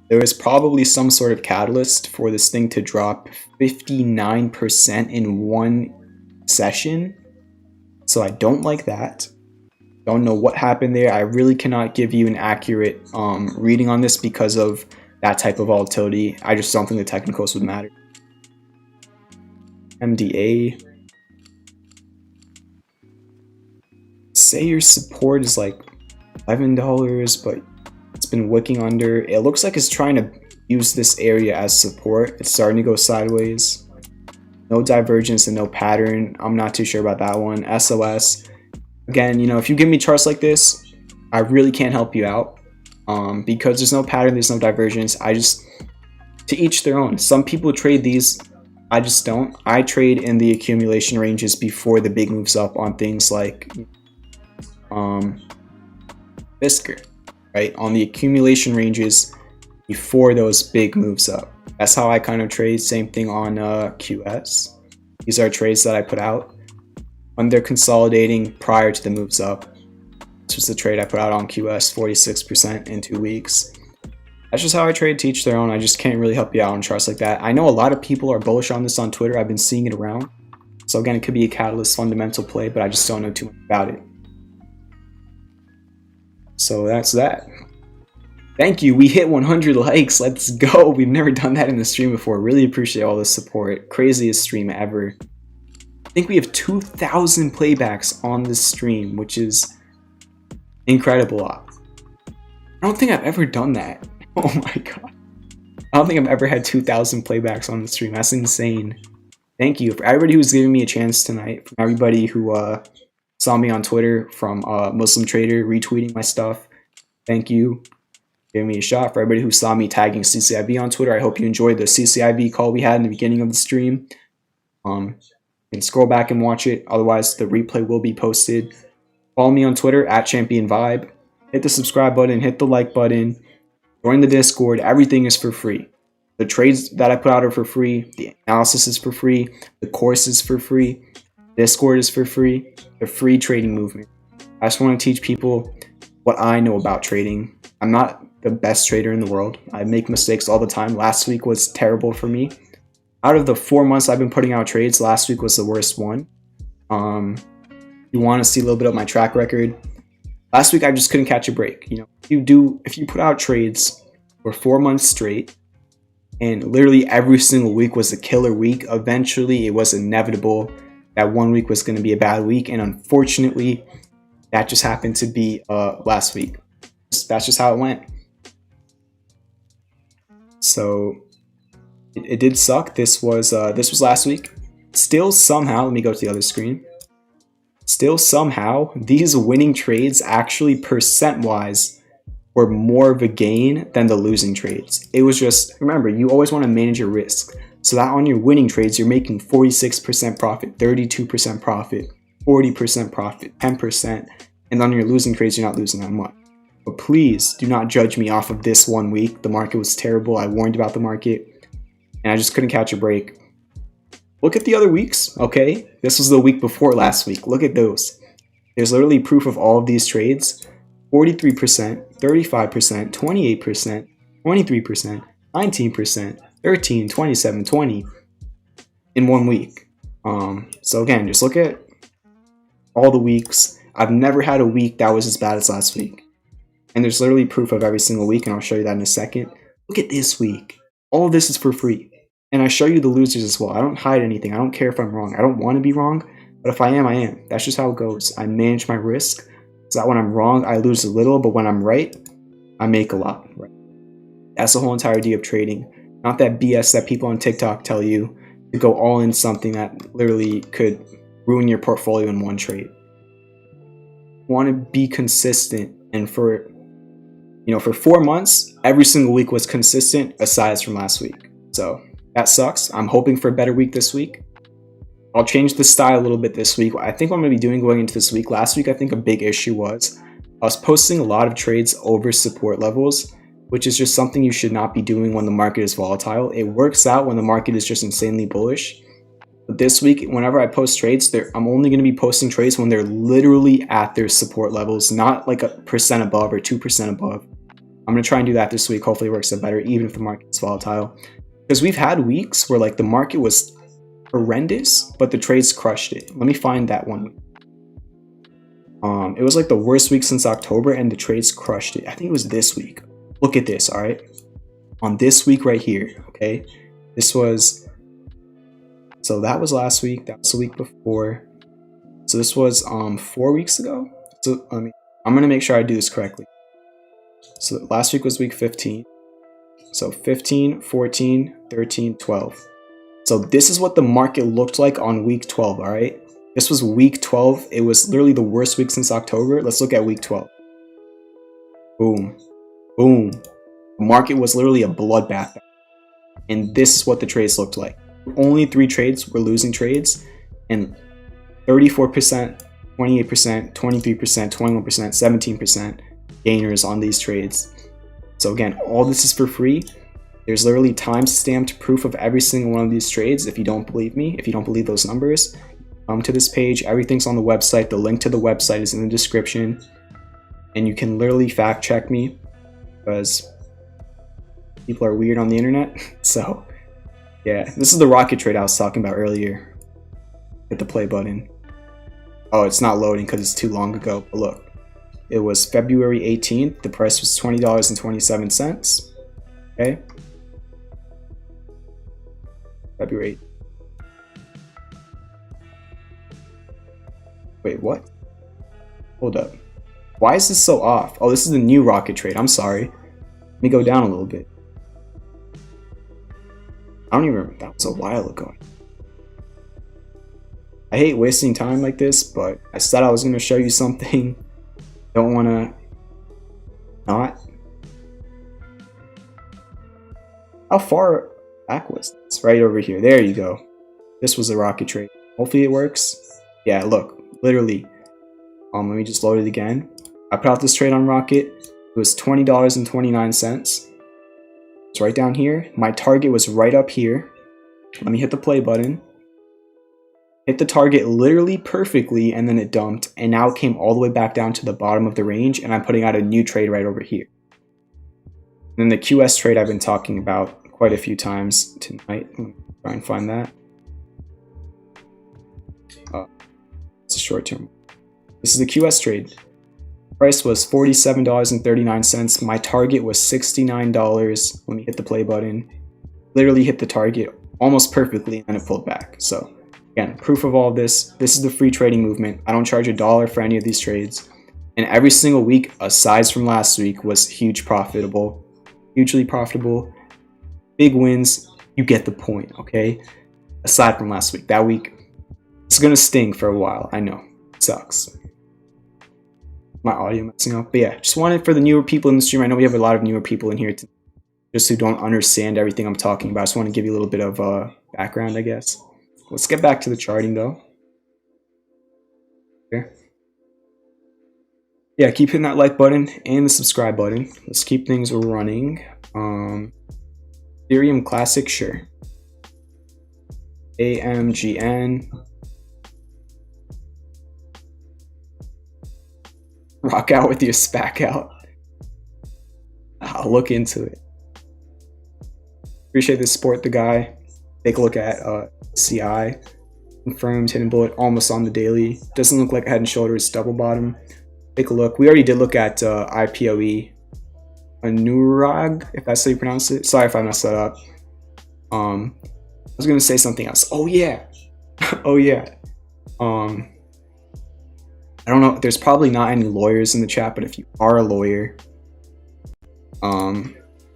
There is probably some sort of catalyst for this thing to drop 59% in one session. So I don't like that. Don't know what happened there. I really cannot give you an accurate reading on this because of that type of volatility. I just don't think the technicals would matter. MDA. Say your support is like $11, but it's been wicking under. It looks like it's trying to use this area as support. It's starting to go sideways. No divergence and no pattern. I'm not too sure about that one. SOS. Again, you know, if you give me charts like this, I really can't help you out because there's no pattern, there's no divergence. To each their own. Some people trade these. I just don't. I trade in the accumulation ranges before the big moves up on things like Fisker, right? On the accumulation ranges before those big moves up. That's how I kind of trade. Same thing on QS. These are trades that I put out when they're consolidating prior to the moves up. This was the trade I put out on QS, 46% in 2 weeks. That's just how I trade, to each their own. I just can't really help you out on charts like that. I know a lot of people are bullish on this on Twitter. I've been seeing it around. So again, it could be a catalyst fundamental play, but I just don't know too much about it. So that's that. Thank you. We hit 100 likes. Let's go. We've never done that in the stream before. Really appreciate all the support. Craziest stream ever. I think we have 2,000 playbacks on this stream, which is incredible. I don't think I've ever done that. Oh my god. I don't think I've ever had 2,000 playbacks on the stream. That's insane. Thank you for everybody who's giving me a chance tonight. From everybody who saw me on Twitter, from MuzLM Trader retweeting my stuff. Thank you. Giving me a shot. For everybody who saw me tagging CCIV on Twitter, I hope you enjoyed the CCIV call we had in the beginning of the stream. You can scroll back and watch it. Otherwise, the replay will be posted. Follow me on Twitter at ChampionVibe. Hit the subscribe button. Hit the like button. Join the Discord. Everything is for free. The trades that I put out are for free. The analysis is for free. The course is for free. Discord is for free. The free trading movement. I just want to teach people what I know about trading. I'm not the best trader in the world. I make mistakes all the time. Last week was terrible for me. Out of the 4 months I've been putting out trades, last week was the worst one. You want to see a little bit of my track record. Last week I just couldn't catch a break. You know, if you put out trades for 4 months straight, and literally every single week was a killer week, eventually it was inevitable that 1 week was going to be a bad week, and unfortunately, that just happened to be last week. That's just how it went. So it did suck. This was last week. Still somehow, let me go to the other screen. Still somehow, these winning trades actually percent-wise were more of a gain than the losing trades. It was just, remember, you always want to manage your risk. So that on your winning trades, you're making 46% profit, 32% profit, 40% profit, 10%. And on your losing trades, you're not losing that much. But please do not judge me off of this 1 week. The market was terrible. I warned about the market, and I just couldn't catch a break. Look at the other weeks, okay? This was the week before last week. Look at those. There's literally proof of all of these trades. 43%, 35%, 28%, 23%, 19%, 13, 27, 20 in 1 week. So again, just look at all the weeks. I've never had a week that was as bad as last week. And there's literally proof of every single week, and I'll show you that in a second. Look at this week. All of this is for free. And I show you the losers as well. I don't hide anything. I don't care if I'm wrong. I don't want to be wrong, but if I am, I am. That's just how it goes. I manage my risk so that when I'm wrong, I lose a little, but when I'm right, I make a lot. Right? That's the whole entire idea of trading. Not that BS that people on TikTok tell you to go all in something that literally could ruin your portfolio in one trade. You want to be consistent, and for 4 months, every single week was consistent aside from last week. So that sucks. I'm hoping for a better week this week. I'll change the style a little bit this week. I think what I'm going to be doing going into this week, last week I think a big issue was I was posting a lot of trades over support levels, which is just something you should not be doing when the market is volatile. It works out when the market is just insanely bullish. But this week, whenever I post trades, I'm only going to be posting trades when they're literally at their support levels, not like a percent above or 2% above. I'm going to try and do that this week. Hopefully it works out better, even if the market is volatile. Because we've had weeks where like the market was horrendous, but the trades crushed it. Let me find that one week. It was like the worst week since October, and the trades crushed it. I think it was this week. Look at this, all right? On this week right here, okay? So that was last week. That was the week before. So this was 4 weeks ago. So I'm gonna make sure I do this correctly. So last week was week 15. So 15, 14, 13, 12. So this is what the market looked like on week 12, all right? This was week 12. It was literally the worst week since October. Let's look at week 12. Boom. Boom. The market was literally a bloodbath. And this is what the trades looked like. Only 3 trades were losing trades, and 34%, 28%, 23%, 21%, 17% gainers on these trades. So again, all this is for free. There's literally time-stamped proof of every single one of these trades. If you don't believe me, if you don't believe those numbers, come to this page. Everything's on the website. The link to the website is in the description. And you can literally fact check me, because people are weird on the internet. So yeah, this is the rocket trade I was talking about earlier. Hit the play button. Oh, it's not loading because it's too long ago. But look, It was February 18th. The price was $20.27. Okay. February 8th. Wait, what? Hold up. Why is this so off? Oh, this is the new rocket trade. I'm sorry. Let me go down a little bit. I don't even remember. That was a while ago. I hate wasting time like this, but I said I was going to show you something. Don't want to not. How far back was this? Right over here. There you go. This was a rocket trade. Hopefully it works. Yeah, look. Literally. Let me just load it again. I put out this trade on Rocket. It was $20.29. It's right down here. My target was right up here. Let me hit the play button. Hit the target literally perfectly, and then it dumped. And now it came all the way back down to the bottom of the range, and I'm putting out a new trade right over here. And then the QS trade I've been talking about quite a few times tonight. Let me try and find that. It's a short term. This is the QS trade. Price was $47.39. My target was $69. Let me hit the play button. Literally hit the target almost perfectly, and it pulled back. So again, proof of all of this. This is the free trading movement. I don't charge $1 for any of these trades. And every single week, aside from last week, was hugely profitable. Big wins. You get the point, okay? Aside from last week. That week, it's going to sting for a while. I know. It sucks. My audio messing up. But yeah, just wanted for the newer people in the stream. I know we have a lot of newer people in here just who don't understand everything I'm talking about. I just want to give you a little bit of background, I guess. Let's get back to the charting though. Okay. Yeah, keep hitting that like button and the subscribe button. Let's keep things running. Ethereum Classic, sure. AMGN. Rock out with your SPAC out. I'll look into it. Appreciate the support, the guy. Take a look at CI. Confirmed, hidden bullet, almost on the daily. Doesn't look like a head and shoulders, double bottom. Take a look. We already did look at IPOE. Anurag, if that's how you pronounce it. Sorry if I messed that up. I was gonna say something else. Oh yeah. Oh yeah. I don't know, there's probably not any lawyers in the chat, but if you are a lawyer, and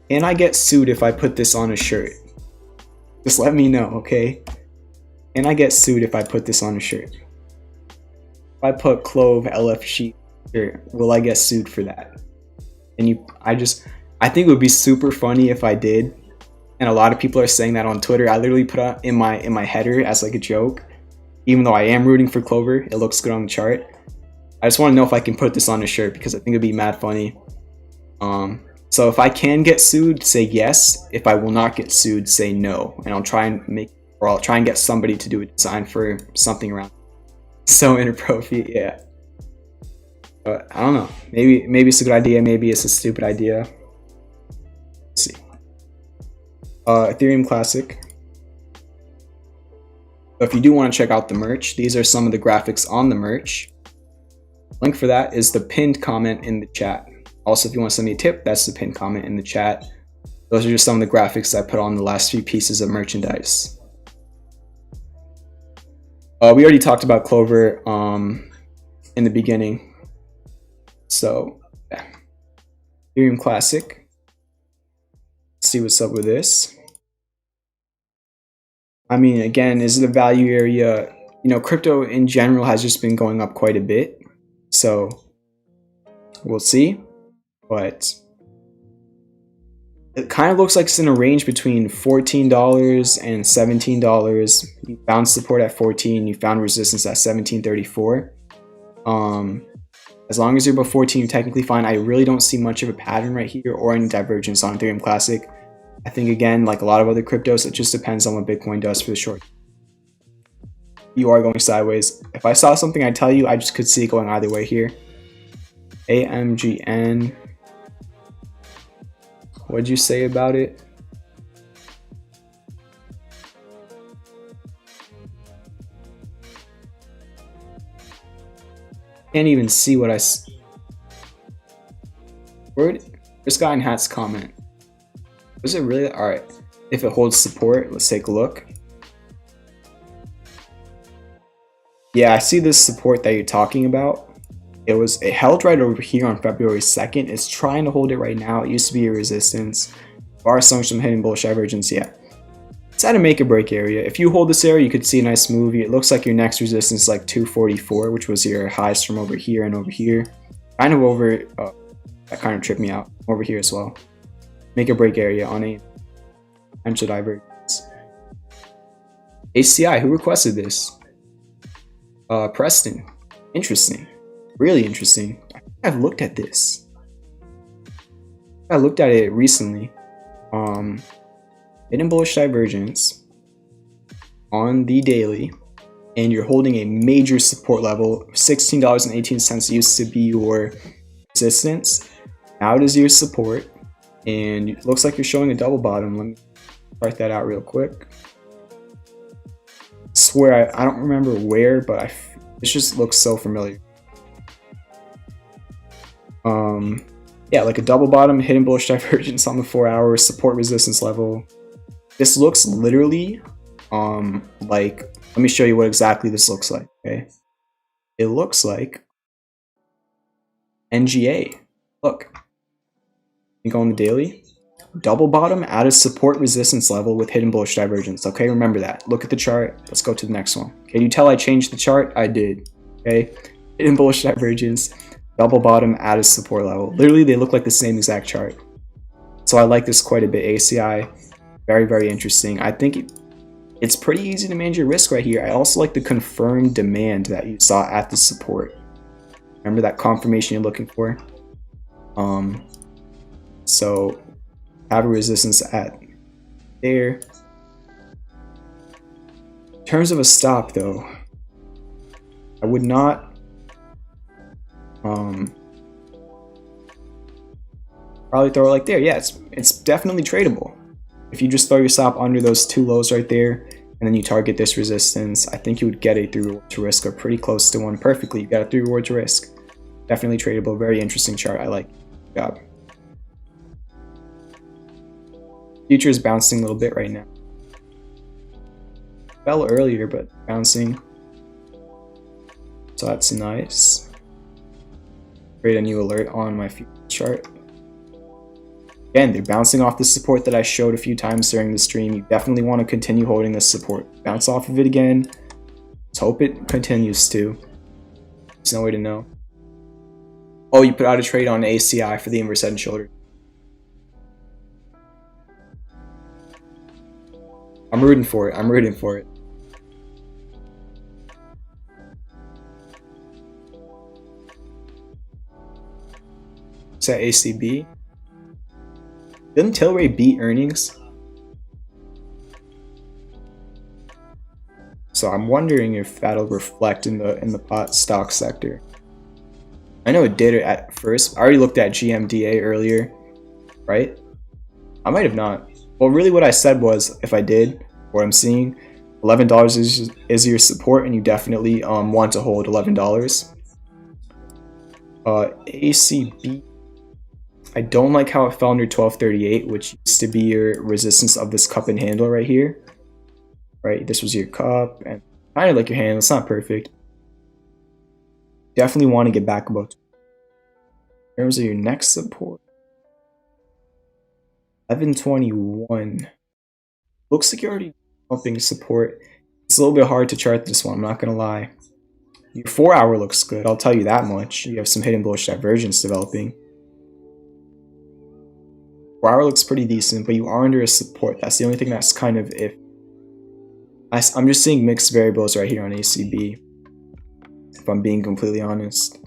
I get sued if I put this on a shirt, just let me know, okay? And I get sued if I put this on a shirt. If I put CLOV LFG shirt, will I get sued for that? And I think it would be super funny if I did. And a lot of people are saying that on Twitter. I literally put it in my header as like a joke. Even though I am rooting for Clover, it looks good on the chart. I just want to know if I can put this on a shirt because I think it'd be mad funny. So if I can get sued, say yes. If I will not get sued, say no. And I'll try and get somebody to do a design for something around. So inappropriate, yeah. But I don't know. Maybe it's a good idea. Maybe it's a stupid idea. Let's see. Ethereum Classic. So if you do want to check out the merch, these are some of the graphics on the merch. Link for that is the pinned comment in the chat. Also, if you want to send me a tip, that's the pinned comment in the chat. Those are just some of the graphics I put on the last few pieces of merchandise. We already talked about Clover in the beginning. So, yeah. Ethereum Classic. Let's see what's up with this. I mean, again, is it a value area? You know, crypto in general has just been going up quite a bit. So, we'll see. But it kind of looks like it's in a range between $14 and $17. You found support at 14. You found resistance at 17.34. As long as you're above 14, you're technically fine. I really don't see much of a pattern right here or any divergence on Ethereum Classic. I think, again, like a lot of other cryptos, it just depends on what Bitcoin does for the short. You are going sideways. If I saw something, I'd tell you. I just could see it going either way here. AMGN. What'd you say about it? Can't even see what Where's guy in hat's comment? Was it really? All right. If it holds support, let's take a look. Yeah, I see this support that you're talking about. It held right over here on February 2nd. It's trying to hold it right now. It used to be a resistance. Bar some hidden bullish divergence. Yeah. It's at a make or break area. If you hold this area, you could see a nice move. It looks like your next resistance is like 244, which was your highs from over here and over here. Kind of over, that kind of tripped me out. Over here as well. Make or break area on a potential divergence. HCI, who requested this? Preston. Interesting. Really interesting. I've looked at this. I looked at it recently. Hidden bullish divergence on the daily, and you're holding a major support level. $16.18 used to be your resistance. Now it is your support, and it looks like you're showing a double bottom. Let me write that out real quick. I swear I don't remember where, but it just looks so familiar. Yeah, like a double bottom, hidden bullish divergence on the 4 hour, support resistance level. This looks literally like, let me show you what exactly this looks like. Okay, it looks like NGA. Look, you go on the daily, double bottom at a support resistance level with hidden bullish divergence. Okay, remember that. Look at the chart. Let's go to the next one. Can you tell I changed the chart? I did. Okay, hidden bullish divergence, double bottom at a support level. Literally, they look like the same exact chart. So I like this quite a bit. ACI, very, very interesting. I think it's pretty easy to manage your risk right here. I also like the confirmed demand that you saw at the support. Remember that confirmation you're looking for? So have a resistance at there. In terms of a stop though, I would not probably throw it like there. Yeah, it's definitely tradable. If you just throw your stop under those two lows right there, and then you target this resistance, I think you would get a 3 reward to risk, or pretty close to one perfectly. You got a 3 reward to risk. Definitely tradable. Very interesting chart. I like it. Good job. Future is bouncing a little bit right now. Fell earlier, but bouncing. So that's nice. Create a new alert on my future chart. Again, they're bouncing off the support that I showed a few times during the stream. You definitely want to continue holding this support. Bounce off of it again. Let's hope it continues to. There's no way to know. Oh, you put out a trade on ACI for the inverse head and shoulder. I'm rooting for it. I'm rooting for it. Is that ACB? Didn't Tilray beat earnings? So I'm wondering if that'll reflect in the pot stock sector. I know it did it at first. I already looked at GMDA earlier, right? I might have not. Well, really what I said was, if I did, what I'm seeing, $11 is your support, and you definitely want to hold $11. ACB. I don't like how it fell under 1238, which used to be your resistance of this cup and handle right here. Right, this was your cup, and kind of like your handle. It's not perfect. Definitely want to get back about. In terms of your next support, 1121. Looks like you're already bumping support. It's a little bit hard to chart this one, I'm not gonna lie. Your 4 hour looks good, I'll tell you that much. You have some hidden bullish divergence developing. 4 hour looks pretty decent, but you are under a support. That's the only thing that's kind of if. I'm just seeing mixed variables right here on ACB. If I'm being completely honest.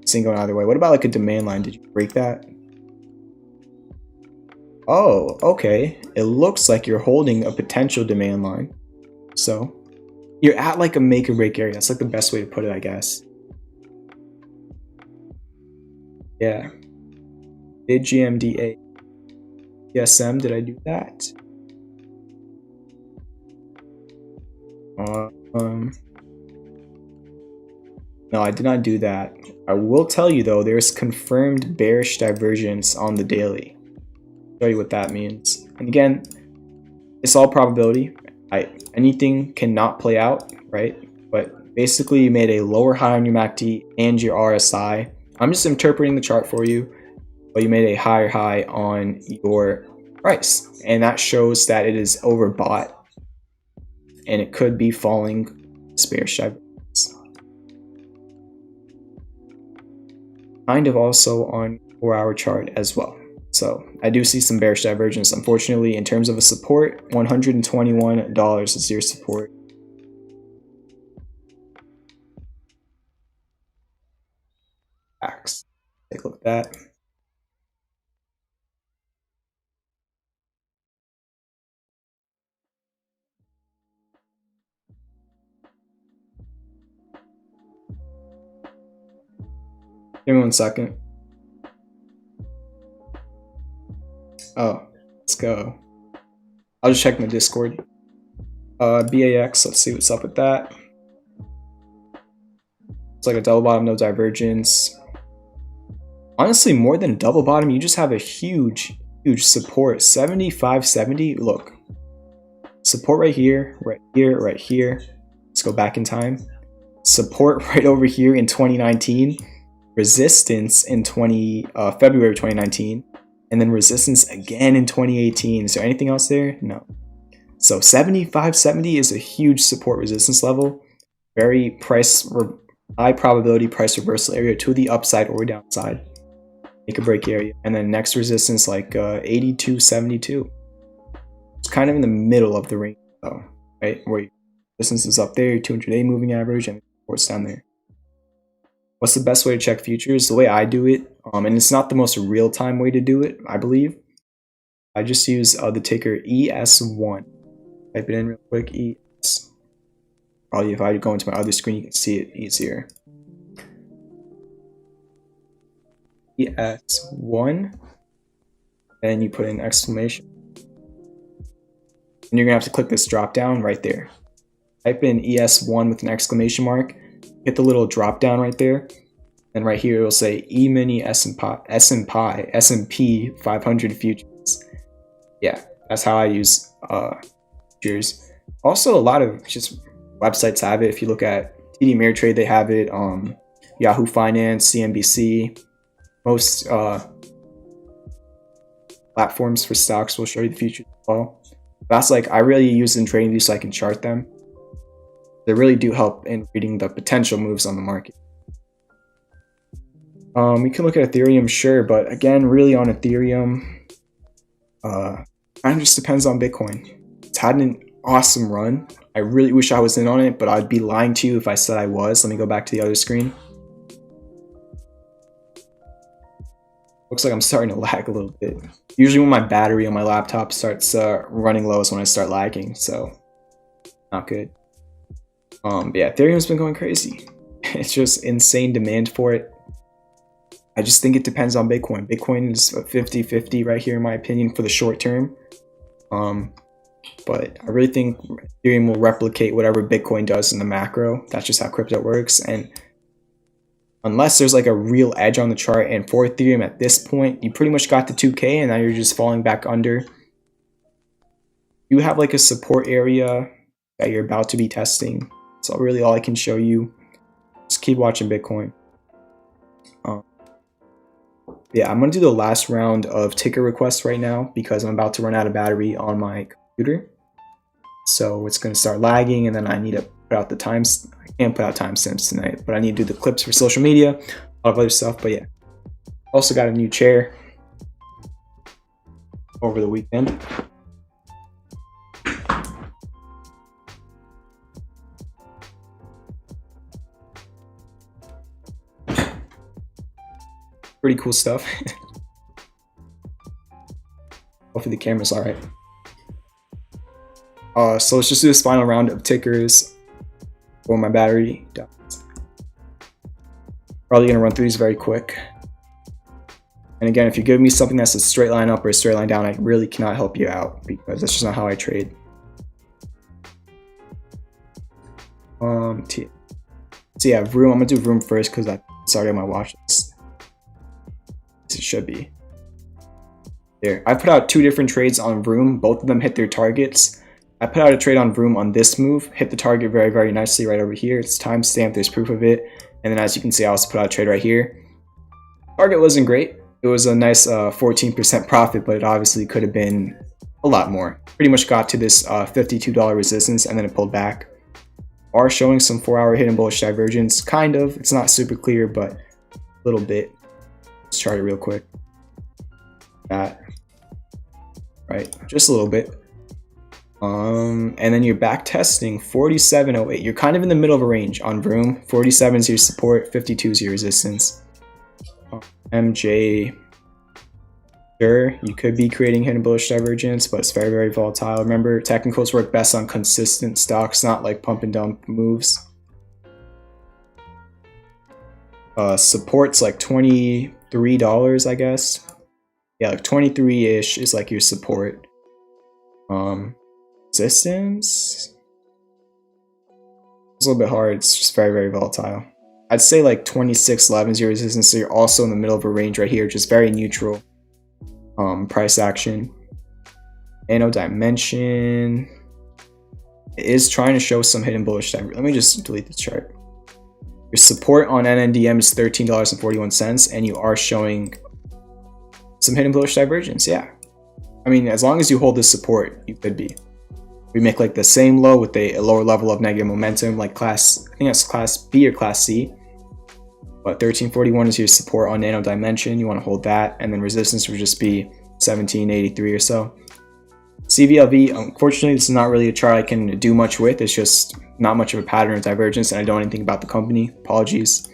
Seeing going either way. What about like a demand line? Did you break that? Oh, okay. It looks like you're holding a potential demand line. So you're at like a make or break area. That's like the best way to put it, I guess. Yeah. Did GMDA. DSM, did I do that? No, I did not do that. I will tell you though, there's confirmed bearish divergence on the daily. I'll show you what that means. And again, it's all probability. Anything cannot play out, right? But basically you made a lower high on your MACD and your RSI. I'm just interpreting the chart for you, but you made a higher high on your price. And that shows that it is overbought and it could be falling bearish divergence. Kind of also on 4-hour chart as well. So I do see some bearish divergence. Unfortunately, in terms of a support, $121 is your support. Take a look at that. Give me 1 second. Oh, let's go. I'll just check my Discord. BAX, let's see what's up with that. It's like a double bottom, no divergence. Honestly, more than a double bottom, you just have a huge support. 75.70. Look, support right here, right here, right here. Let's go back in time. Support right over here in 2019. Resistance in February 2019. And then resistance again in 2018. Is there anything else there? No. So 75.70 is a huge support resistance level. Very high probability price reversal area to the upside or downside. Make a break area. And then next resistance like 82.72. It's kind of in the middle of the range though, right? Where your resistance is up there, 200-day moving average, and support's down there. What's the best way to check futures? The way I do it, and it's not the most real-time way to do it, I believe. I just use the ticker ES1. Type it in real quick, ES. Probably if I go into my other screen, you can see it easier. ES1. Then you put in exclamation. And you're gonna have to click this drop down right there. Type in ES1 with an exclamation mark. Hit the little drop down right there, and right here it'll say E-mini S&P 500 futures. Yeah, that's how I use futures. Also, a lot of just websites have it. If you look at TD Ameritrade, they have it. Yahoo Finance, CNBC, most platforms for stocks will show you the futures as well. That's like I really use in TradingView so I can chart them. They really do help in reading the potential moves on the market. We can look at Ethereum, sure, but again, really on Ethereum, kind of just depends on Bitcoin. It's had an awesome run. I really wish I was in on it, but I'd be lying to you if I said I was. Let me go back to the other screen. Looks like I'm starting to lag a little bit. Usually when my battery on my laptop starts running low is when I start lagging, so not good. But yeah, Ethereum's been going crazy. It's just insane demand for it. I just think it depends on Bitcoin. Bitcoin is a 50-50 right here in my opinion for the short term. But I really think Ethereum will replicate whatever Bitcoin does in the macro. That's just how crypto works. And unless there's like a real edge on the chart, and for Ethereum at this point, you pretty much got the 2K and now you're just falling back under. You have like a support area that you're about to be testing. So really all I can show you. Just keep watching Bitcoin. Yeah, I'm going to do the last round of ticker requests right now because I'm about to run out of battery on my computer. So it's going to start lagging, and then I need to put out the times. I can't put out timestamps tonight, but I need to do the clips for social media, a lot of other stuff. But yeah, also got a new chair over the weekend. Pretty cool stuff. Hopefully the camera's all right. So let's just do this final round of tickers before my battery dies. Probably gonna run through these very quick. And again, if you give me something that's a straight line up or a straight line down, I really cannot help you out because that's just not how I trade. So yeah, Vroom. I'm gonna do Vroom first because it's already on my watch list. It should be. There. I put out 2 different trades on Vroom. Both of them hit their targets. I put out a trade on Vroom on this move, hit the target very, very nicely right over here. It's timestamped, there's proof of it. And then as you can see, I also put out a trade right here. Target wasn't great. It was a nice 14% profit, but it obviously could have been a lot more. Pretty much got to this $52 resistance and then it pulled back. Are showing some 4-hour hidden bullish divergence, kind of. It's not super clear, but a little bit. Let's chart it real quick. That. Right, just a little bit. And then you're back testing 47.08. You're kind of in the middle of a range on Vroom. 47 is your support, 52 is your resistance. MJ, sure, you could be creating hidden bullish divergence, but it's very, very volatile. Remember, technicals work best on consistent stocks, not like pump and dump moves. Support's like $23, I guess. Yeah, like 23-ish is like your support. Resistance? It's a little bit hard. It's just very, very volatile. I'd say like 26.11 is your resistance, so you're also in the middle of a range right here, just very neutral. Price action. Nano dimension. It is trying to show some hidden bullish divergence. Let me just delete this chart. Your support on NNDM is $13.41, and you are showing some hidden bullish divergence. Yeah, I mean, as long as you hold this support, you could be. We make like the same low with a lower level of negative momentum, like I think that's class B or class C. But 1341 is your support on nano dimension. You want to hold that, and then resistance would just be 1783 or so. CVLV, unfortunately, this is not really a chart I can do much with. It's just not much of a pattern of divergence, and I don't know anything about the company. Apologies.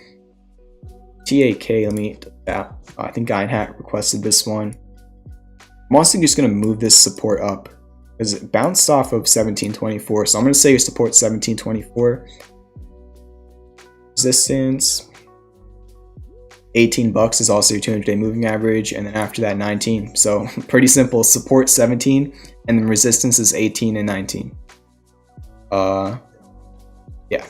TAK, let me do that. I think Guy in Hat requested this one. I'm also just going to move this support up because it bounced off of 1724. So I'm going to say your support 1724. Resistance. $18 is also your 200-day moving average, and then after that 19. So pretty simple. Support 17, and then resistance is 18 and 19. Yeah.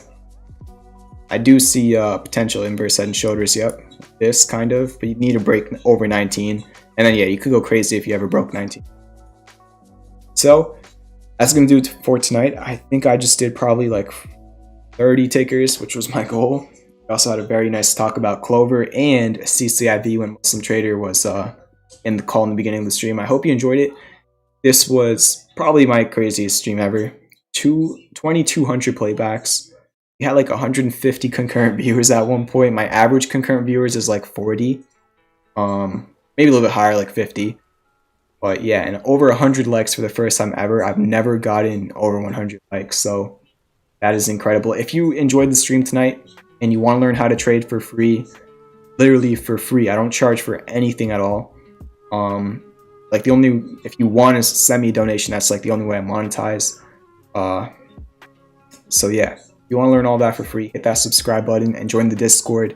I do see potential inverse head and shoulders. Yep, this kind of, but you need to break over 19, and then yeah, you could go crazy if you ever broke 19. So that's gonna do it for tonight. I think I just did probably like 30 tickers, which was my goal. We also had a very nice talk about Clover and CCIV when MuzLM Trader was in the call in the beginning of the stream. I hope you enjoyed it. This was probably my craziest stream ever. 2,200 playbacks. We had like 150 concurrent viewers at one point. My average concurrent viewers is like 40. Maybe a little bit higher, like 50. But yeah, and over 100 likes for the first time ever. I've never gotten over 100 likes, so that is incredible. If you enjoyed the stream tonight and you want to learn how to trade for free, literally for free, I don't charge for anything at all. Like if you want to send me a donation, that's like the only way I monetize. So yeah, if you want to learn all that for free, hit that subscribe button and join the Discord.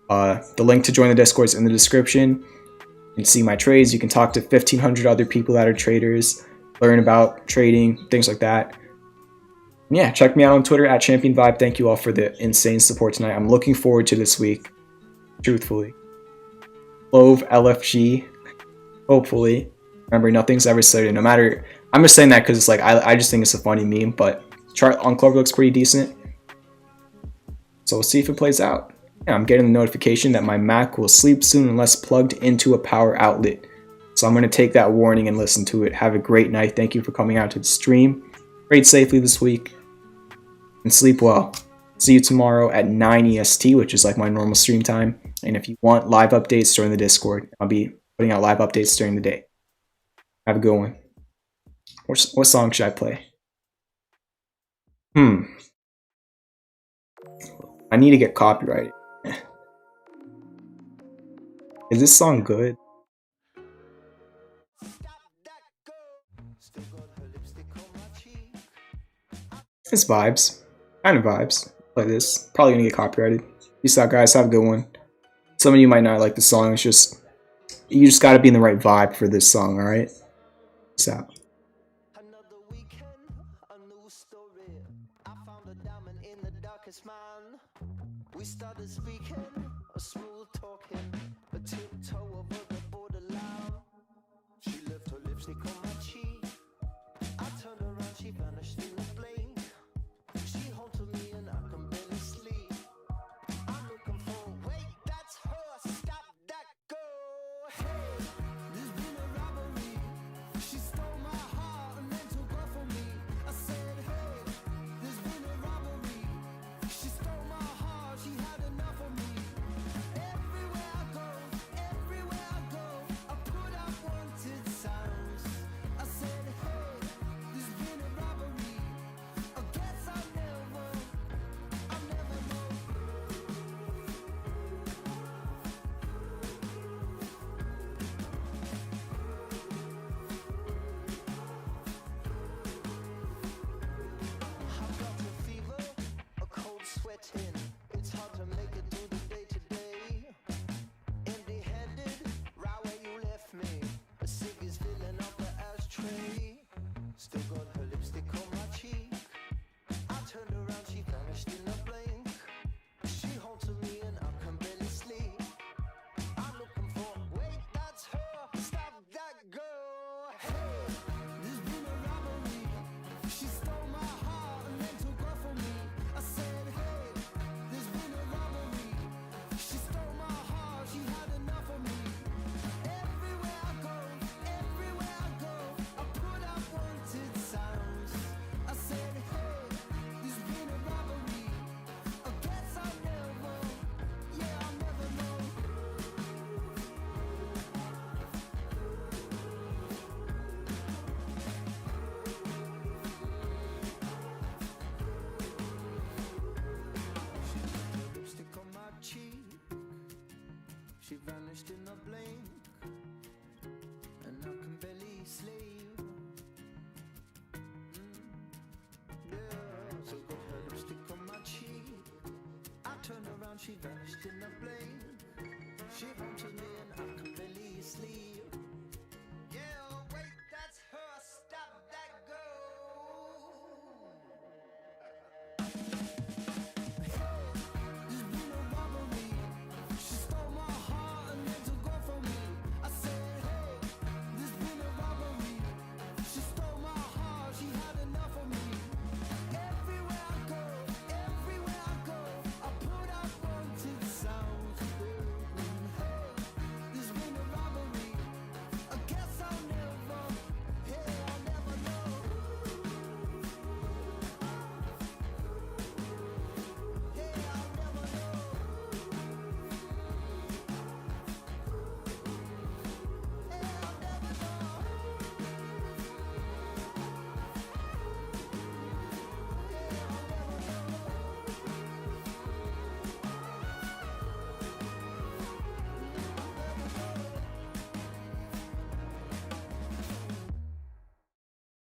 The link to join the Discord is in the description. You can see my trades. You can talk to 1,500 other people that are traders, learn about trading, things like that. And yeah, check me out on Twitter at ChampionVibe. Thank you all for the insane support tonight. I'm looking forward to this week, truthfully. CLOV, LFG, hopefully. Remember, nothing's ever certain. No matter, I'm just saying that because it's like I just think it's a funny meme, but chart on Clover looks pretty decent. So we'll see if it plays out. Yeah, I'm getting the notification that my Mac will sleep soon unless plugged into a power outlet. So I'm going to take that warning and listen to it. Have a great night. Thank you for coming out to the stream. Trade safely this week and sleep well. See you tomorrow at 9 EST, which is like my normal stream time. And if you want live updates, join the Discord. I'll be putting out live updates during the day. Have a good one. What song should I play? I need to get copyrighted. Is this song good? It's vibes. Kind of vibes. Play this. Probably gonna get copyrighted. Peace out, guys. Have a good one. Some of you might not like the song. It's just, you just gotta be in the right vibe for this song, alright? Peace out. Another weekend, a new story. I found a diamond in the darkest mine. lipstick on my cheek. I turned around, she vanished in a blink. She haunted me and I can barely sleep. I'm looking for, wait, that's her, stop that girl. Hey, there's been a robbery. She stole my heart and then took off on me. I said, hey, there's been a robbery. She stole my heart, she had enough of me. Everywhere I go, I put out wanted signs. I said, hey, there's been a robbery. I guess I'll never know. I've got a fever, a cold sweating. It's hard to make it through the day today. Empty-handed, right where you left me. A cig is filling up the ashtray. Still got her lipstick on my cheek. I turned around, she vanished in a blink. She haunted me and I can barely sleep. I'm looking for, wait, that's her, stop that girl. Hey, there's been a robbery. She stole my heart and then took off on me. I said, hey, there's been a robbery. She stole my heart, she had enough of me. Everywhere I go, I put out wanted signs. I said, hey, there's been a robbery. I guess I'll never know. She put her lipstick on my cheek. She vanished in a blink, and I can barely sleep. Yeah, so got her lipstick on my cheek. I turned around, she vanished in a blink. She haunted